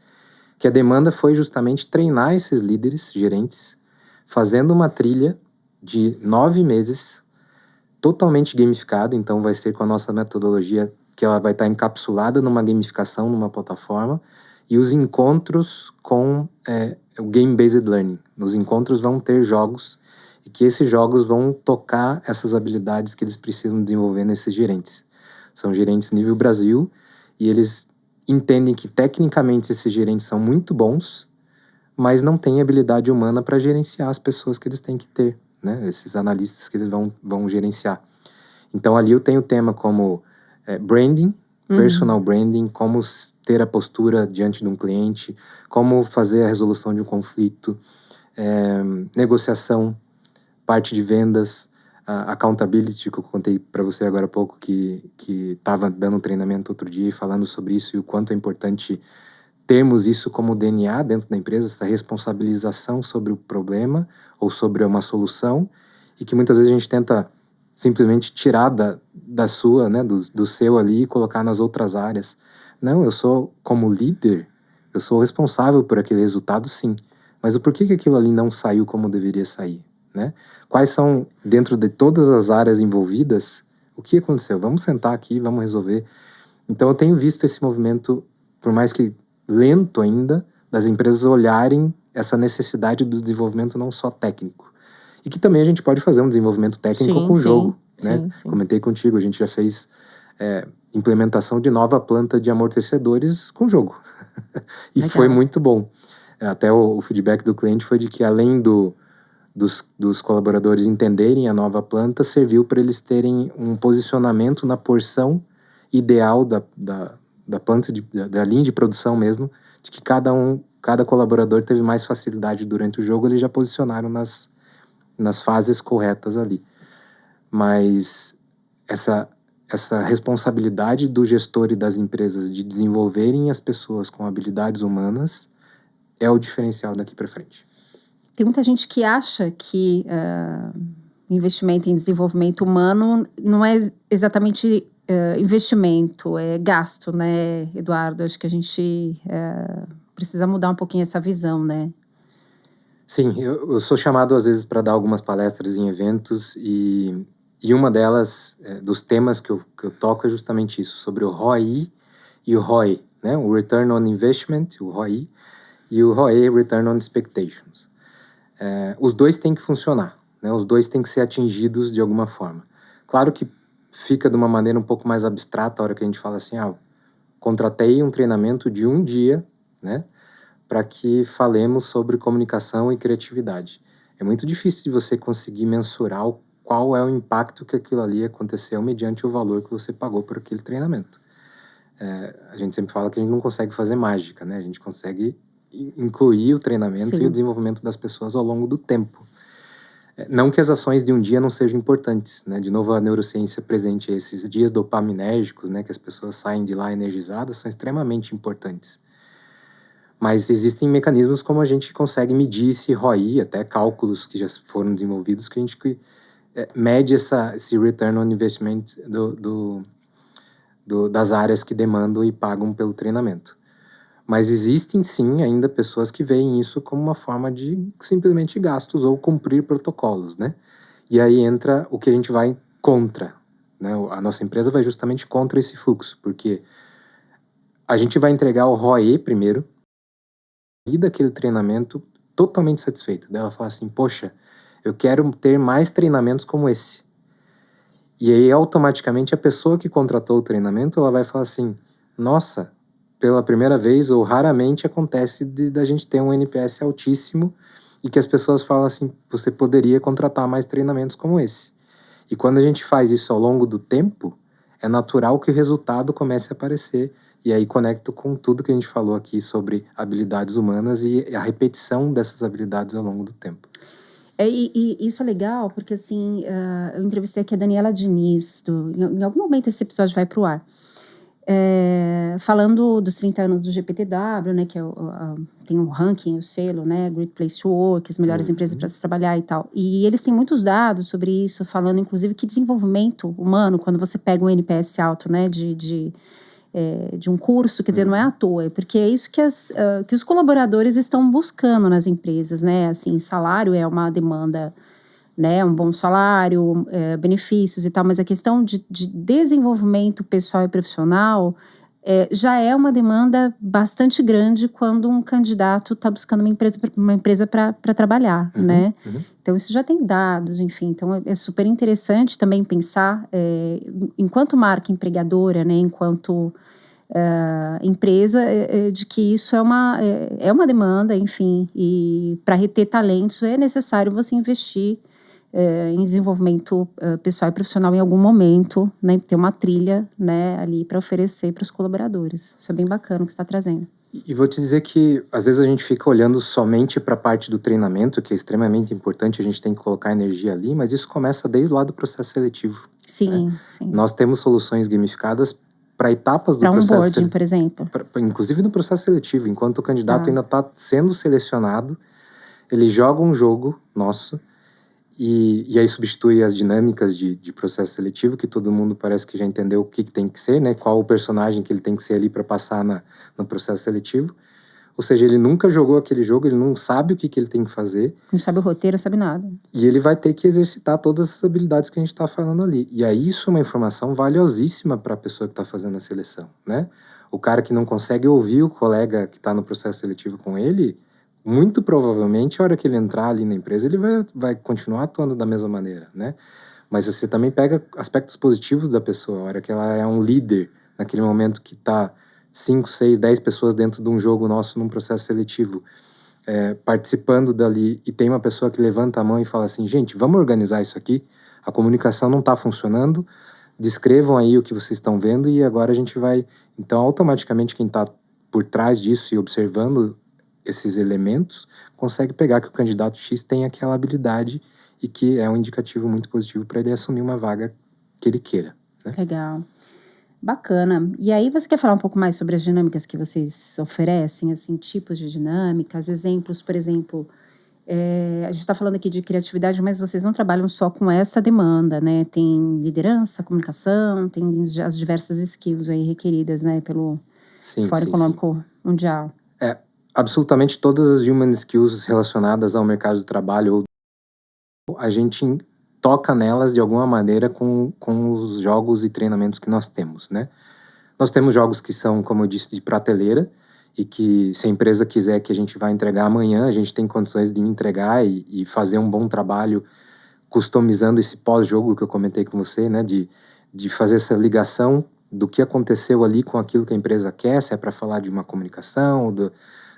que a demanda foi justamente treinar esses líderes, gerentes, fazendo uma trilha de 9 meses, totalmente gamificada, então vai ser com a nossa metodologia, que ela vai estar encapsulada numa gamificação, numa plataforma, e os encontros com o Game-Based Learning. Nos encontros vão ter jogos, e que esses jogos vão tocar essas habilidades que eles precisam desenvolver nesses gerentes. São gerentes nível Brasil, e eles entendem que tecnicamente esses gerentes são muito bons, mas não têm habilidade humana para gerenciar as pessoas que eles têm que ter, né? Esses analistas que eles vão gerenciar. Então ali eu tenho tema como branding, personal branding, como ter a postura diante de um cliente, como fazer a resolução de um conflito, negociação, parte de vendas, accountability, que eu contei para você agora há pouco, que estava dando um treinamento outro dia falando sobre isso e o quanto é importante termos isso como DNA dentro da empresa, essa responsabilização sobre o problema ou sobre uma solução, e que muitas vezes a gente tenta simplesmente tirar da sua, né, do seu ali e colocar nas outras áreas. Não, eu sou, como líder, eu sou responsável por aquele resultado, sim. Mas o porquê que aquilo ali não saiu como deveria sair, né? Quais são, dentro de todas as áreas envolvidas, o que aconteceu? Vamos sentar aqui, vamos resolver. Então eu tenho visto esse movimento, por mais que lento ainda, das empresas olharem essa necessidade do desenvolvimento não só técnico. E que também a gente pode fazer um desenvolvimento técnico com o jogo, né? Sim. Comentei contigo, a gente já fez implementação de nova planta de amortecedores com jogo. E Legal. foi muito bom. Até o feedback do cliente foi de que, além dos colaboradores entenderem a nova planta, serviu para eles terem um posicionamento na porção ideal da planta, da linha de produção mesmo, de que cada um cada colaborador teve mais facilidade durante o jogo, eles já posicionaram nas fases corretas ali. Mas essa responsabilidade do gestor e das empresas de desenvolverem as pessoas com habilidades humanas é o diferencial daqui para frente. Tem muita gente que acha que investimento em desenvolvimento humano não é exatamente investimento, é gasto, né, Eduardo? Acho que a gente precisa mudar um pouquinho essa visão, né? Sim, eu sou chamado às vezes para dar algumas palestras em eventos e uma delas, dos temas que eu toco é justamente isso, sobre o ROI e o ROE, né? O Return on Investment, o ROI, e o ROE, Return on Expectations. Os dois têm que funcionar, né? Os dois têm que ser atingidos de alguma forma. Claro que fica de uma maneira um pouco mais abstrata a hora que a gente fala assim, contratei um treinamento de um dia, né? Para que falemos sobre comunicação e criatividade. É muito difícil de você conseguir mensurar qual é o impacto que aquilo ali aconteceu mediante o valor que você pagou por aquele treinamento. A gente sempre fala que a gente não consegue fazer mágica, né? A gente consegue incluir o treinamento Sim. e o desenvolvimento das pessoas ao longo do tempo. Não que as ações de um dia não sejam importantes, né? De novo, a neurociência presente esses dias dopaminérgicos, né? Que as pessoas saem de lá energizadas, são extremamente importantes. Mas existem mecanismos como a gente consegue medir esse ROI, até cálculos que já foram desenvolvidos, que a gente mede esse return on investment das áreas que demandam e pagam pelo treinamento. Mas existem sim ainda pessoas que veem isso como uma forma de simplesmente gastos ou cumprir protocolos, né? E aí entra o que a gente vai contra, né? A nossa empresa vai justamente contra esse fluxo, porque a gente vai entregar o ROE primeiro, e daquele treinamento totalmente satisfeita. Daí ela fala assim, poxa, eu quero ter mais treinamentos como esse. E aí automaticamente a pessoa que contratou o treinamento, ela vai falar assim, nossa, pela primeira vez ou raramente acontece da gente ter um NPS altíssimo e que as pessoas falam assim, você poderia contratar mais treinamentos como esse. E quando a gente faz isso ao longo do tempo, é natural que o resultado comece a aparecer. E aí conecto com tudo que a gente falou aqui sobre habilidades humanas e a repetição dessas habilidades ao longo do tempo. E isso é legal, porque assim, eu entrevistei aqui a Daniela Diniz, em algum momento esse episódio vai pro ar, falando dos 30 anos do GPTW, né, que tem um ranking, o selo, né, Great Place to Work, as melhores empresas para se trabalhar e tal. E eles têm muitos dados sobre isso, falando inclusive que desenvolvimento humano, quando você pega um NPS alto, né, de um curso, quer dizer, não é à toa, porque é isso que os colaboradores estão buscando nas empresas, né? Assim, salário é uma demanda, né? Um bom salário, benefícios e tal, mas a questão de desenvolvimento pessoal e profissional já é uma demanda bastante grande quando um candidato está buscando uma empresa para trabalhar, né? Então, isso já tem dados, enfim. Então, é super interessante também pensar, enquanto marca empregadora, né? Enquanto empresa, de que isso é uma demanda, enfim. E para reter talentos é necessário você investir em desenvolvimento pessoal e profissional em algum momento, né, ter uma trilha, né, ali para oferecer para os colaboradores. Isso é bem bacana o que você está trazendo. E vou te dizer que às vezes a gente fica olhando somente para a parte do treinamento, que é extremamente importante, a gente tem que colocar energia ali, mas isso começa desde lá do processo seletivo. Sim, né? sim. Nós temos soluções gamificadas para etapas do Para processo onboarding, por exemplo. Inclusive no processo seletivo, enquanto o candidato ainda está sendo selecionado, ele joga um jogo nosso e aí substitui as dinâmicas de processo seletivo, que todo mundo parece que já entendeu o que tem que ser, né? Qual o personagem que ele tem que ser ali para passar no processo seletivo. Ou seja, ele nunca jogou aquele jogo, ele não sabe o que ele tem que fazer. Não sabe o roteiro, não sabe nada. E ele vai ter que exercitar todas as habilidades que a gente está falando ali. E aí isso é uma informação valiosíssima para a pessoa que está fazendo a seleção, né? O cara que não consegue ouvir o colega que está no processo seletivo com ele, muito provavelmente, a hora que ele entrar ali na empresa, ele vai continuar atuando da mesma maneira, né? Mas você também pega aspectos positivos da pessoa, a hora que ela é um líder, naquele momento que está 5, 6, 10 pessoas dentro de um jogo nosso, num processo seletivo, participando dali, e tem uma pessoa que levanta a mão e fala assim, gente, vamos organizar isso aqui, a comunicação não está funcionando, descrevam aí o que vocês estão vendo e agora a gente vai... Então, automaticamente, quem está por trás disso e observando esses elementos, consegue pegar que o candidato X tem aquela habilidade e que é um indicativo muito positivo para ele assumir uma vaga que ele queira, né? Legal. Bacana. E aí você quer falar um pouco mais sobre as dinâmicas que vocês oferecem, assim, tipos de dinâmicas, exemplos, por exemplo, a gente está falando aqui de criatividade, mas vocês não trabalham só com essa demanda, né? Tem liderança, comunicação, tem as diversas skills aí requeridas, né, pelo Sim, Fórum sim, sim. Econômico Mundial. Absolutamente todas as human skills relacionadas ao mercado de trabalho, a gente toca nelas de alguma maneira com os jogos e treinamentos que nós temos, né? Nós temos jogos que são, como eu disse, de prateleira, e que se a empresa quiser que a gente vá entregar amanhã, a gente tem condições de entregar e fazer um bom trabalho customizando esse pós-jogo que eu comentei com você, né? De fazer essa ligação do que aconteceu ali com aquilo que a empresa quer, se é para falar de uma comunicação,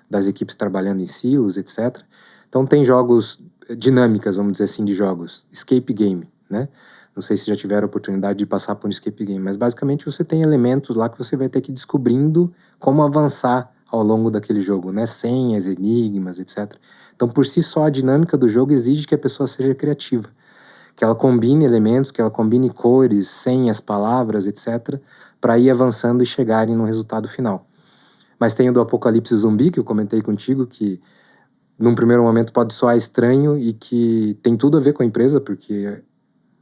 das equipes trabalhando em silos, etc. Então tem jogos, dinâmicas, vamos dizer assim, de jogos. Escape game, né? Não sei se já tiveram a oportunidade de passar por um escape game, mas basicamente você tem elementos lá que você vai ter que ir descobrindo como avançar ao longo daquele jogo, né? Senhas, enigmas, etc. Então, por si só, a dinâmica do jogo exige que a pessoa seja criativa, que ela combine elementos, que ela combine cores, senhas, palavras, etc., para ir avançando e chegarem no resultado final. Mas tem o do Apocalipse Zumbi, que eu comentei contigo, que num primeiro momento pode soar estranho e que tem tudo a ver com a empresa, porque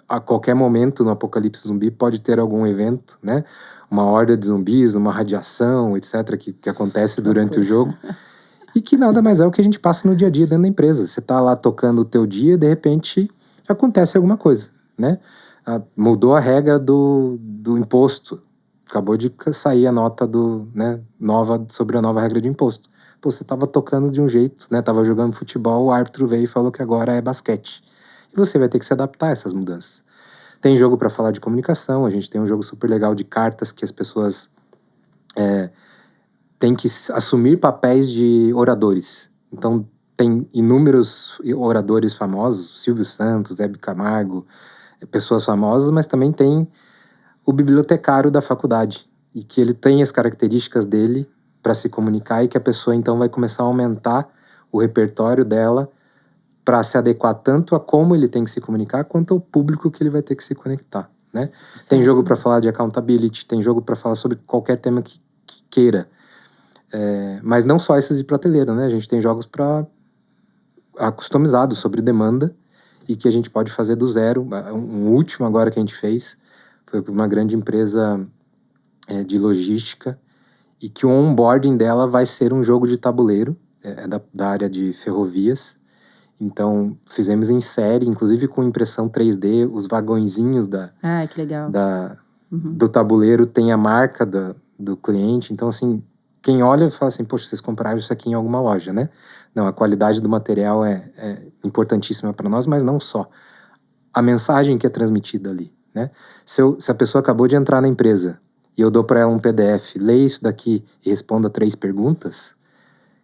a qualquer momento no Apocalipse Zumbi pode ter algum evento, né? Uma horda de zumbis, uma radiação, etc., que acontece durante o jogo. E que nada mais é o que a gente passa no dia a dia dentro da empresa. Você tá lá tocando o teu dia, de repente acontece alguma coisa, né? Mudou a regra do imposto. Acabou de sair a nota nova sobre a nova regra de imposto. Pô, você tava tocando de um jeito, né? Tava jogando futebol, o árbitro veio e falou que agora é basquete. E você vai ter que se adaptar a essas mudanças. Tem jogo para falar de comunicação, a gente tem um jogo super legal de cartas que as pessoas têm que assumir papéis de oradores. Então, tem inúmeros oradores famosos, Silvio Santos, Hebe Camargo, pessoas famosas, mas também tem o bibliotecário da faculdade, e que ele tem as características dele para se comunicar, e que a pessoa então vai começar a aumentar o repertório dela para se adequar tanto a como ele tem que se comunicar, quanto ao público que ele vai ter que se conectar, né? Certo. Tem jogo para falar de accountability, tem jogo para falar sobre qualquer tema que queira. Mas não só esses de prateleira, né? A gente tem jogos customizados sobre demanda e que a gente pode fazer do zero. Um último agora que a gente fez foi para uma grande empresa de logística, e que o onboarding dela vai ser um jogo de tabuleiro, da área de ferrovias. Então, fizemos em série, inclusive com impressão 3D, os vagõezinhos que legal. do tabuleiro tem a marca do cliente. Então, assim, quem olha fala assim, poxa, vocês compraram isso aqui em alguma loja, né? Não, a qualidade do material é importantíssima para nós, mas não só. A mensagem que é transmitida ali, né? Se a pessoa acabou de entrar na empresa e eu dou para ela um PDF, lê isso daqui e responda 3 perguntas,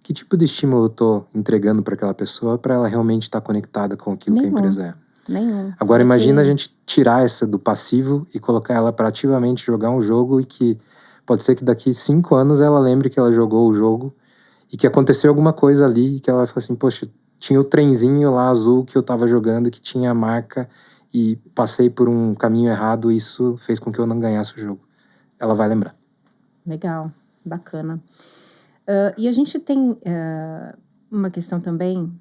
que tipo de estímulo eu estou entregando para aquela pessoa para ela realmente estar conectada com aquilo que a empresa é? Nenhum. Agora imagina a gente tirar essa do passivo e colocar ela para ativamente jogar um jogo, e que pode ser que daqui 5 anos ela lembre que ela jogou o jogo e que aconteceu alguma coisa ali, e que ela vai falar assim, poxa, tinha o trenzinho lá azul que eu estava jogando, que tinha a marca, e passei por um caminho errado, e isso fez com que eu não ganhasse o jogo. Ela vai lembrar. Legal, bacana. E a gente tem uma questão também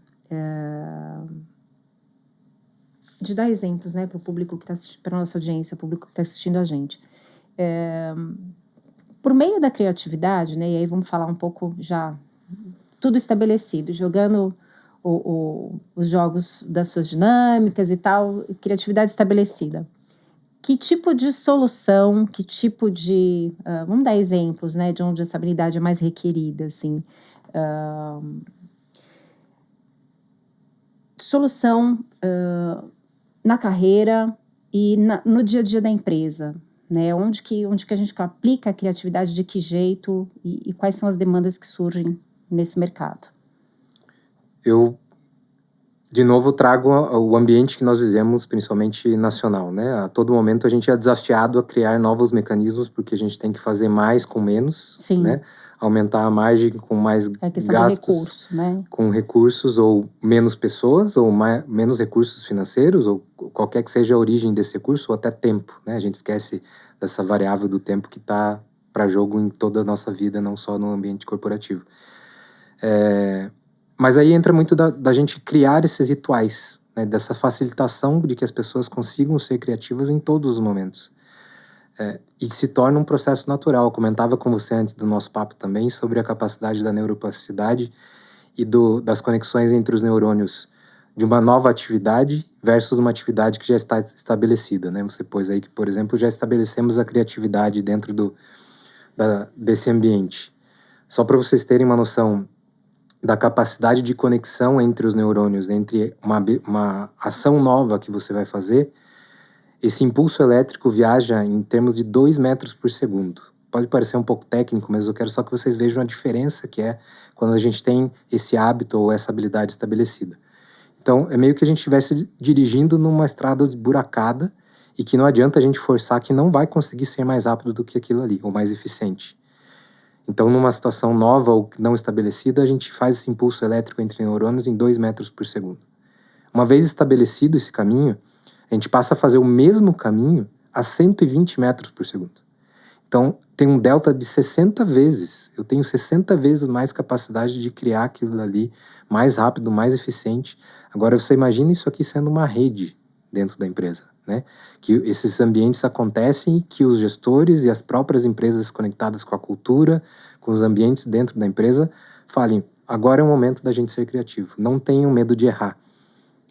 de dar exemplos, né, para o público que está assistindo, para a nossa audiência, o público que está assistindo a gente. Por meio da criatividade, né, e aí vamos falar um pouco já tudo estabelecido, jogando os jogos das suas dinâmicas e tal, criatividade estabelecida. Que tipo de solução, que tipo de... vamos dar exemplos, né, de onde essa habilidade é mais requerida, assim. Solução na carreira e no dia a dia da empresa, né? Onde que a gente aplica a criatividade, de que jeito e quais são as demandas que surgem nesse mercado? Eu De novo, trago o ambiente que nós vivemos, principalmente nacional, né? A todo momento a gente é desafiado a criar novos mecanismos, porque a gente tem que fazer mais com menos, Sim. né? Aumentar a margem com mais É a questão gastos, do recurso, né? com recursos ou menos pessoas, ou menos recursos financeiros, ou qualquer que seja a origem desse recurso, ou até tempo, né? A gente esquece dessa variável do tempo que está para jogo em toda a nossa vida, não só no ambiente corporativo. Mas aí entra muito da gente criar esses rituais, né, dessa facilitação de que as pessoas consigam ser criativas em todos os momentos. E se torna um processo natural. Eu comentava com você antes do nosso papo também sobre a capacidade da neuroplasticidade e das conexões entre os neurônios de uma nova atividade versus uma atividade que já está estabelecida, né? Você pôs aí que, por exemplo, já estabelecemos a criatividade dentro desse ambiente. Só para vocês terem uma noção da capacidade de conexão entre os neurônios, entre uma ação nova que você vai fazer, esse impulso elétrico viaja em termos de 2 metros por segundo. Pode parecer um pouco técnico, mas eu quero só que vocês vejam a diferença que é quando a gente tem esse hábito ou essa habilidade estabelecida. Então, é meio que a gente estivesse dirigindo numa estrada esburacada e que não adianta a gente forçar, que não vai conseguir ser mais rápido do que aquilo ali, ou mais eficiente. Então, numa situação nova ou não estabelecida, a gente faz esse impulso elétrico entre neurônios em 2 metros por segundo. Uma vez estabelecido esse caminho, a gente passa a fazer o mesmo caminho a 120 metros por segundo. Então, tem um delta de 60 vezes. Eu tenho 60 vezes mais capacidade de criar aquilo ali mais rápido, mais eficiente. Agora, você imagina isso aqui sendo uma rede dentro da empresa, né? Que esses ambientes acontecem e que os gestores e as próprias empresas conectadas com a cultura, com os ambientes dentro da empresa, falem, agora é o momento da gente ser criativo. Não tenham medo de errar,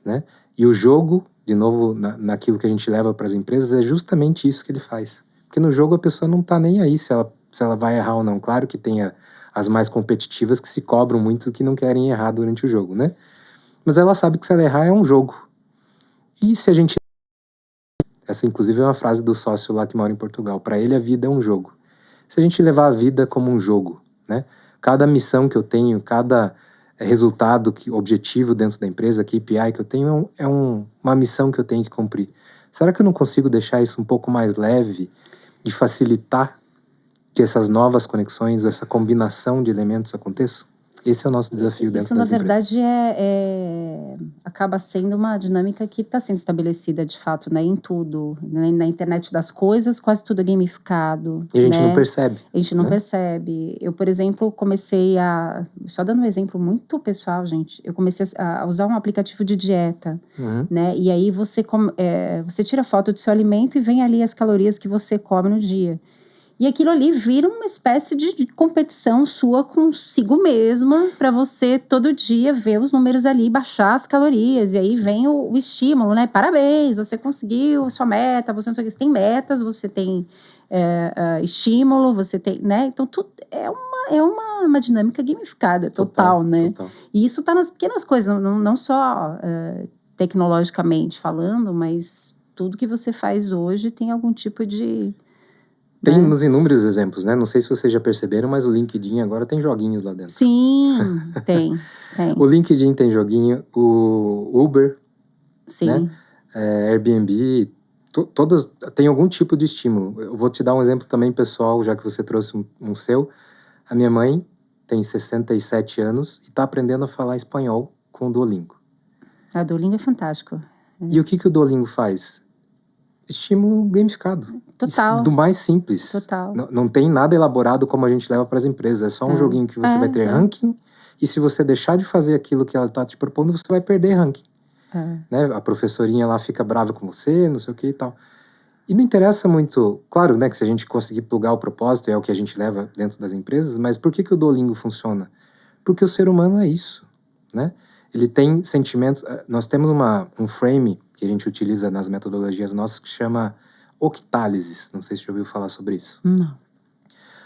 né? E o jogo, de novo, naquilo que a gente leva para as empresas, é justamente isso que ele faz. Porque no jogo a pessoa não está nem aí se ela vai errar ou não. Claro que tem as mais competitivas que se cobram muito, que não querem errar durante o jogo, né? Mas ela sabe que se ela errar é um jogo. E se a gente... Essa, inclusive, é uma frase do sócio lá que mora em Portugal. Para ele, a vida é um jogo. Se a gente levar a vida como um jogo, né? Cada missão que eu tenho, cada resultado, objetivo dentro da empresa, KPI que eu tenho, uma missão que eu tenho que cumprir. Será que eu não consigo deixar isso um pouco mais leve e facilitar que essas novas conexões, ou essa combinação de elementos aconteçam? Esse é o nosso desafio dentro das empresas. Isso, na verdade, acaba sendo uma dinâmica que está sendo estabelecida, de fato, né, em tudo. Né, na internet das coisas, quase tudo é gamificado. E a gente né? não percebe. A gente não percebe. Eu, por exemplo, comecei a... Só dando um exemplo muito pessoal, gente. Eu comecei a usar um aplicativo de dieta. Né? E aí você tira foto do seu alimento e vem ali as calorias que você come no dia. E aquilo ali vira uma espécie de competição sua consigo mesma, para você todo dia ver os números ali, baixar as calorias. E aí vem o estímulo, né? Parabéns, você conseguiu sua meta, você não sei o que. Você tem metas, você tem estímulo, você tem, né? Então, tudo é uma dinâmica gamificada, total, né? Total. E isso tá nas pequenas coisas, não só tecnologicamente falando, mas tudo que você faz hoje tem algum tipo de... Tem nos inúmeros exemplos, né? Não sei se vocês já perceberam, mas o LinkedIn agora tem joguinhos lá dentro. Sim, tem. O LinkedIn tem joguinho, o Uber, sim, né? Airbnb, todas tem algum tipo de estímulo. Eu vou te dar um exemplo também pessoal, já que você trouxe um seu. A minha mãe tem 67 anos e está aprendendo a falar espanhol com o Duolingo. O Duolingo é fantástico. E o que o Duolingo faz? Estímulo gamificado. Total. Do mais simples. Total. Não tem nada elaborado como a gente leva para as empresas. É só um joguinho que você vai ter ranking. E se você deixar de fazer aquilo que ela está te propondo, você vai perder ranking. Né? A professorinha lá fica brava com você, não sei o que e tal. E não interessa muito... Claro, né, que se a gente conseguir plugar o propósito, é o que a gente leva dentro das empresas, mas por que o Duolingo funciona? Porque o ser humano é isso, né? Ele tem sentimentos... Nós temos um frame que a gente utiliza nas metodologias nossas que chama octálises. Não sei se você já ouviu falar sobre isso. Não.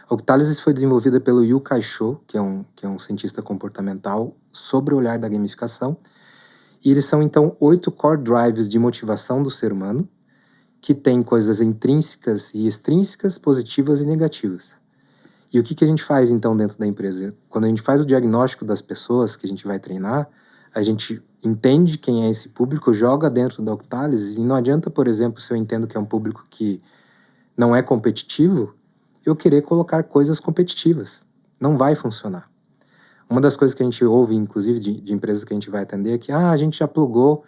A octálises foi desenvolvida pelo Yu Kai-Shou, que é um cientista comportamental, sobre o olhar da gamificação. E eles são, então, 8 core drives de motivação do ser humano, que tem coisas intrínsecas e extrínsecas, positivas e negativas. E o que a gente faz, então, dentro da empresa? Quando a gente faz o diagnóstico das pessoas que a gente vai treinar, a gente entende quem é esse público, joga dentro da Octalysis, e não adianta, por exemplo, se eu entendo que é um público que não é competitivo, eu querer colocar coisas competitivas. Não vai funcionar. Uma das coisas que a gente ouve, inclusive, de empresas que a gente vai atender é que a gente já plugou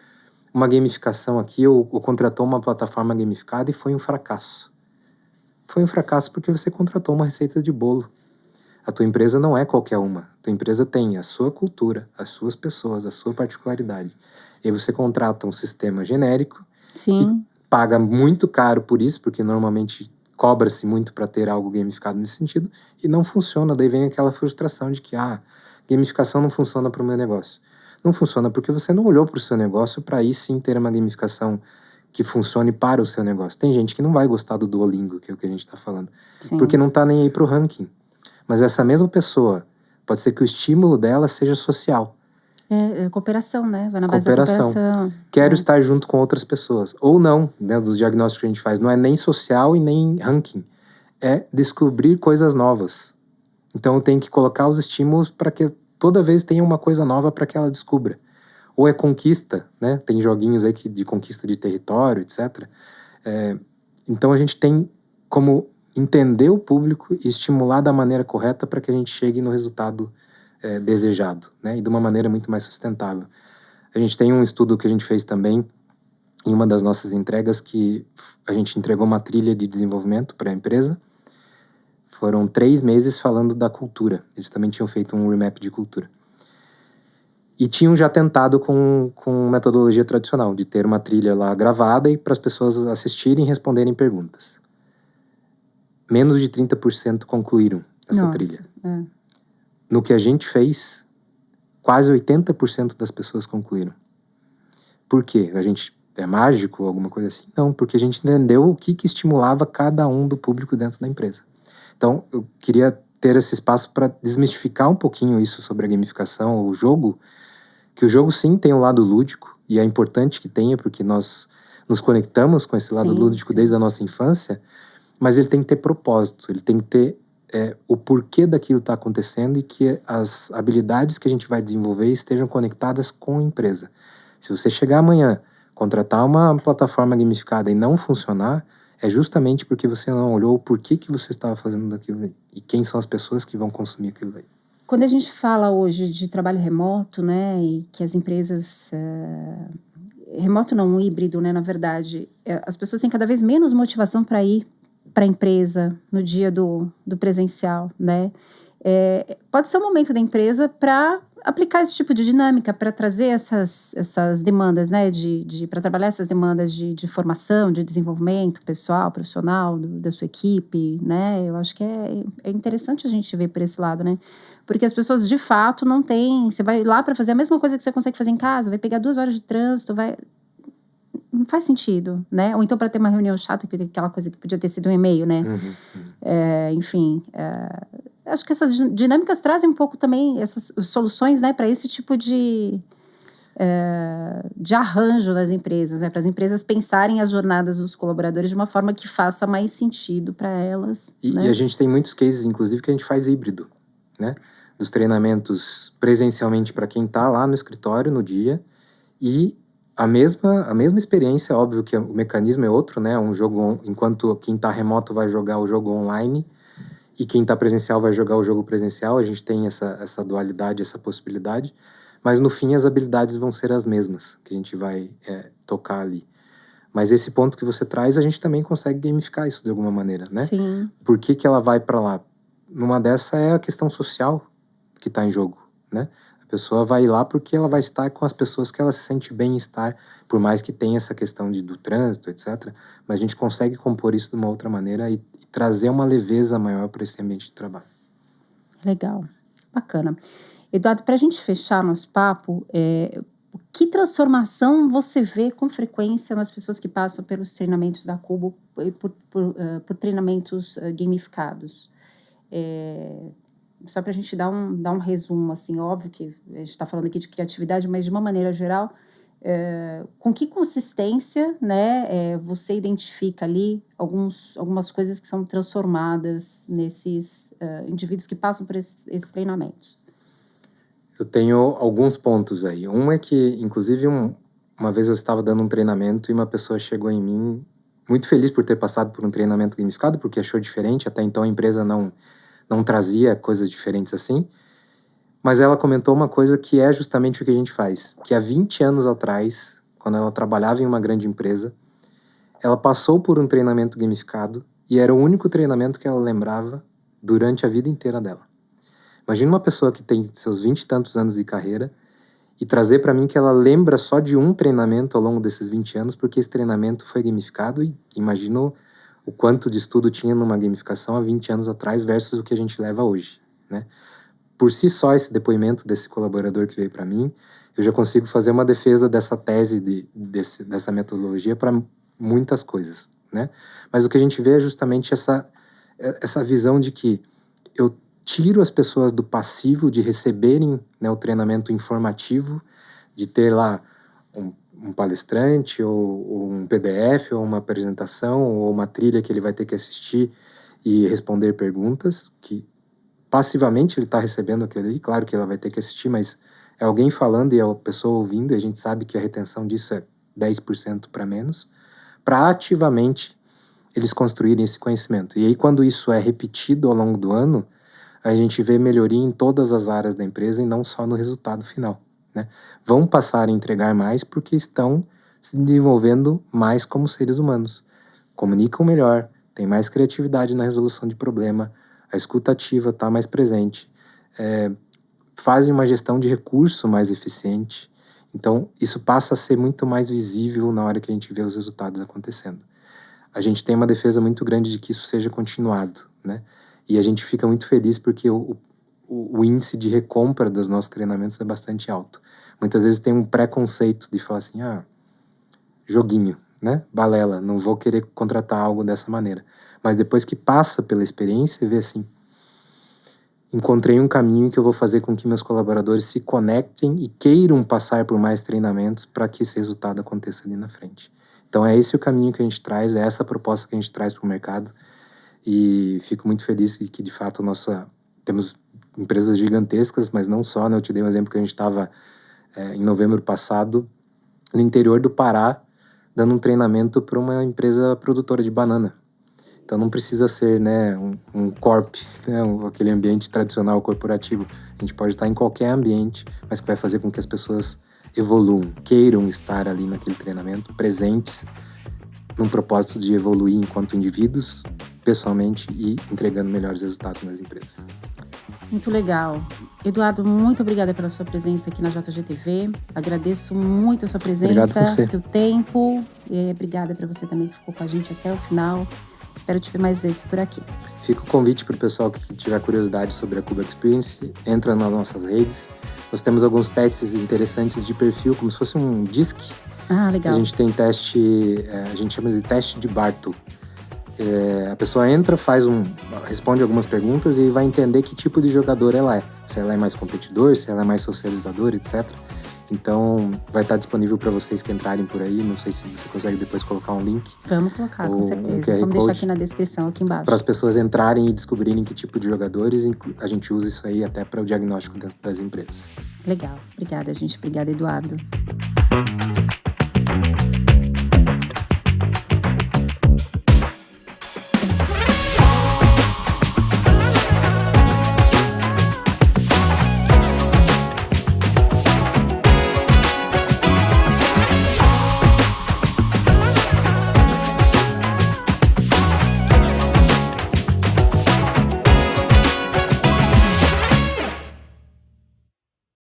uma gamificação aqui ou contratou uma plataforma gamificada e foi um fracasso. Foi um fracasso porque você contratou uma receita de bolo. A tua empresa não é qualquer uma. A tua empresa tem a sua cultura, as suas pessoas, a sua particularidade. E aí você contrata um sistema genérico Sim. e paga muito caro por isso, porque normalmente cobra-se muito para ter algo gamificado nesse sentido, e não funciona. Daí vem aquela frustração de que gamificação não funciona para o meu negócio. Não funciona porque você não olhou para o seu negócio para aí sim ter uma gamificação que funcione para o seu negócio. Tem gente que não vai gostar do Duolingo, que é o que a gente está falando, Sim. porque não está nem aí para o ranking. Mas essa mesma pessoa, pode ser que o estímulo dela seja social. É cooperação, né? Vai na base da Cooperação. cooperação. Quero estar junto com outras pessoas. Ou não, né? Dos diagnósticos que a gente faz, não é nem social e nem ranking. É descobrir coisas novas. Então eu tenho que colocar os estímulos para que toda vez tenha uma coisa nova para que ela descubra. Ou é conquista, né? Tem joguinhos aí de conquista de território, etc. Então a gente tem como entender o público e estimular da maneira correta para que a gente chegue no resultado desejado, né? E de uma maneira muito mais sustentável. A gente tem um estudo que a gente fez também em uma das nossas entregas, que a gente entregou uma trilha de desenvolvimento para a empresa. Foram 3 meses falando da cultura. Eles também tinham feito um remap de cultura. E tinham já tentado com metodologia tradicional, de ter uma trilha lá gravada e para as pessoas assistirem e responderem perguntas. Menos de 30% concluíram essa trilha. No que a gente fez, quase 80% das pessoas concluíram. Por quê? A gente é mágico ou alguma coisa assim? Não, porque a gente entendeu o que estimulava cada um do público dentro da empresa. Então, eu queria ter esse espaço para desmistificar um pouquinho isso sobre a gamificação ou o jogo, que o jogo sim tem um lado lúdico, e é importante que tenha, porque nós nos conectamos com esse lado lúdico desde a nossa infância, mas ele tem que ter propósito, ele tem que ter o porquê daquilo está acontecendo e que as habilidades que a gente vai desenvolver estejam conectadas com a empresa. Se você chegar amanhã, contratar uma plataforma gamificada e não funcionar, é justamente porque você não olhou o porquê que você estava fazendo daquilo aí e quem são as pessoas que vão consumir aquilo aí. Quando a gente fala hoje de trabalho remoto, né, e que as empresas... remoto não, híbrido, né, na verdade, as pessoas têm cada vez menos motivação para ir para a empresa no dia do presencial, né? Pode ser um momento da empresa para aplicar esse tipo de dinâmica, para trazer essas demandas, né, para trabalhar essas demandas de formação, de desenvolvimento pessoal, profissional, da sua equipe, né? Eu acho que é interessante a gente ver por esse lado, né? Porque as pessoas, de fato, não têm... Você vai lá para fazer a mesma coisa que você consegue fazer em casa, vai pegar 2 horas de trânsito, não faz sentido, né? Ou então para ter uma reunião chata, aquela coisa que podia ter sido um e-mail, né? Enfim, acho que essas dinâmicas trazem um pouco também essas soluções, né, para esse tipo de arranjo das empresas, né? Para as empresas pensarem as jornadas dos colaboradores de uma forma que faça mais sentido para elas. E a gente tem muitos cases, inclusive, que a gente faz híbrido, né? Dos treinamentos presencialmente para quem está lá no escritório no dia, e a mesma experiência. Óbvio que o mecanismo é outro, né? Um jogo enquanto quem está remoto vai jogar o jogo online e quem está presencial vai jogar o jogo presencial. A gente tem essa dualidade, essa possibilidade, mas no fim as habilidades vão ser as mesmas que a gente vai tocar ali. Mas esse ponto que você traz, a gente também consegue gamificar isso de alguma maneira, né? Sim. Por que ela vai para lá? Numa dessa é a questão social que está em jogo, né? A pessoa vai lá porque ela vai estar com as pessoas que ela se sente bem em estar, por mais que tenha essa questão do trânsito, etc. Mas a gente consegue compor isso de uma outra maneira e trazer uma leveza maior para esse ambiente de trabalho. Legal, bacana. Eduardo, para a gente fechar nosso papo, que transformação você vê com frequência nas pessoas que passam pelos treinamentos da Cubo, por treinamentos gamificados? Só para a gente dar um resumo, assim, óbvio que a gente está falando aqui de criatividade, mas de uma maneira geral, com que consistência, né, você identifica ali algumas coisas que são transformadas nesses indivíduos que passam por esses treinamentos? Eu tenho alguns pontos aí. Um é que, inclusive, uma vez eu estava dando um treinamento e uma pessoa chegou em mim muito feliz por ter passado por um treinamento gamificado, porque achou diferente. Até então a empresa não trazia coisas diferentes assim. Mas ela comentou uma coisa que é justamente o que a gente faz. Que há 20 anos atrás, quando ela trabalhava em uma grande empresa, ela passou por um treinamento gamificado e era o único treinamento que ela lembrava durante a vida inteira dela. Imagina uma pessoa que tem seus 20 e tantos anos de carreira e trazer para mim que ela lembra só de um treinamento ao longo desses 20 anos, porque esse treinamento foi gamificado, e imagino o quanto de estudo tinha numa gamificação há 20 anos atrás versus o que a gente leva hoje, né? Por si só, esse depoimento desse colaborador que veio para mim, eu já consigo fazer uma defesa dessa tese, dessa metodologia para muitas coisas, né? Mas o que a gente vê é justamente essa visão de que eu tiro as pessoas do passivo de receberem, né, o treinamento informativo, de ter lá um palestrante, ou um PDF, ou uma apresentação, ou uma trilha que ele vai ter que assistir e responder perguntas, que passivamente ele está recebendo aquilo ali. Claro que ela vai ter que assistir, mas é alguém falando e é a pessoa ouvindo, e a gente sabe que a retenção disso é 10% para menos, para ativamente eles construírem esse conhecimento. E aí, quando isso é repetido ao longo do ano, a gente vê melhoria em todas as áreas da empresa e não só no resultado final, né? Vão passar a entregar mais porque estão se desenvolvendo mais como seres humanos. Comunicam melhor, têm mais criatividade na resolução de problema, a escuta ativa está mais presente, fazem uma gestão de recurso mais eficiente. Então, isso passa a ser muito mais visível na hora que a gente vê os resultados acontecendo. A gente tem uma defesa muito grande de que isso seja continuado, né? E a gente fica muito feliz porque o índice de recompra dos nossos treinamentos é bastante alto. Muitas vezes tem um preconceito de falar assim, joguinho, né? Balela, não vou querer contratar algo dessa maneira. Mas depois que passa pela experiência, vê assim, encontrei um caminho que eu vou fazer com que meus colaboradores se conectem e queiram passar por mais treinamentos para que esse resultado aconteça ali na frente. Então é esse o caminho que a gente traz, é essa a proposta que a gente traz para o mercado. E fico muito feliz que, de fato, temos empresas gigantescas, mas não só, né? Eu te dei um exemplo que a gente estava, em novembro passado, no interior do Pará, dando um treinamento para uma empresa produtora de banana. Então não precisa ser, né, um corp, né, aquele ambiente tradicional corporativo. A gente pode estar em qualquer ambiente, mas que vai fazer com que as pessoas evoluam, queiram estar ali naquele treinamento, presentes, num propósito de evoluir enquanto indivíduos, pessoalmente, e entregando melhores resultados nas empresas. Muito legal. Eduardo, muito obrigada pela sua presença aqui na JGTV. Agradeço muito a sua presença, o teu tempo. E obrigada para você também que ficou com a gente até o final. Espero te ver mais vezes por aqui. Fica o convite para o pessoal que tiver curiosidade sobre a Cuba Experience, entra nas nossas redes. Nós temos alguns testes interessantes de perfil, como se fosse um DISC. Legal. A gente tem teste, a gente chama de teste de Bartle. A pessoa entra, responde algumas perguntas e vai entender que tipo de jogador ela é. Se ela é mais competidor, se ela é mais socializador, etc. Então, vai estar disponível para vocês que entrarem por aí. Não sei se você consegue depois colocar um link. Vamos colocar, com certeza. Vamos deixar aqui na descrição, aqui embaixo. Para as pessoas entrarem e descobrirem que tipo de jogadores. A gente usa isso aí até para o diagnóstico das empresas. Legal. Obrigada, gente. Obrigada, Eduardo.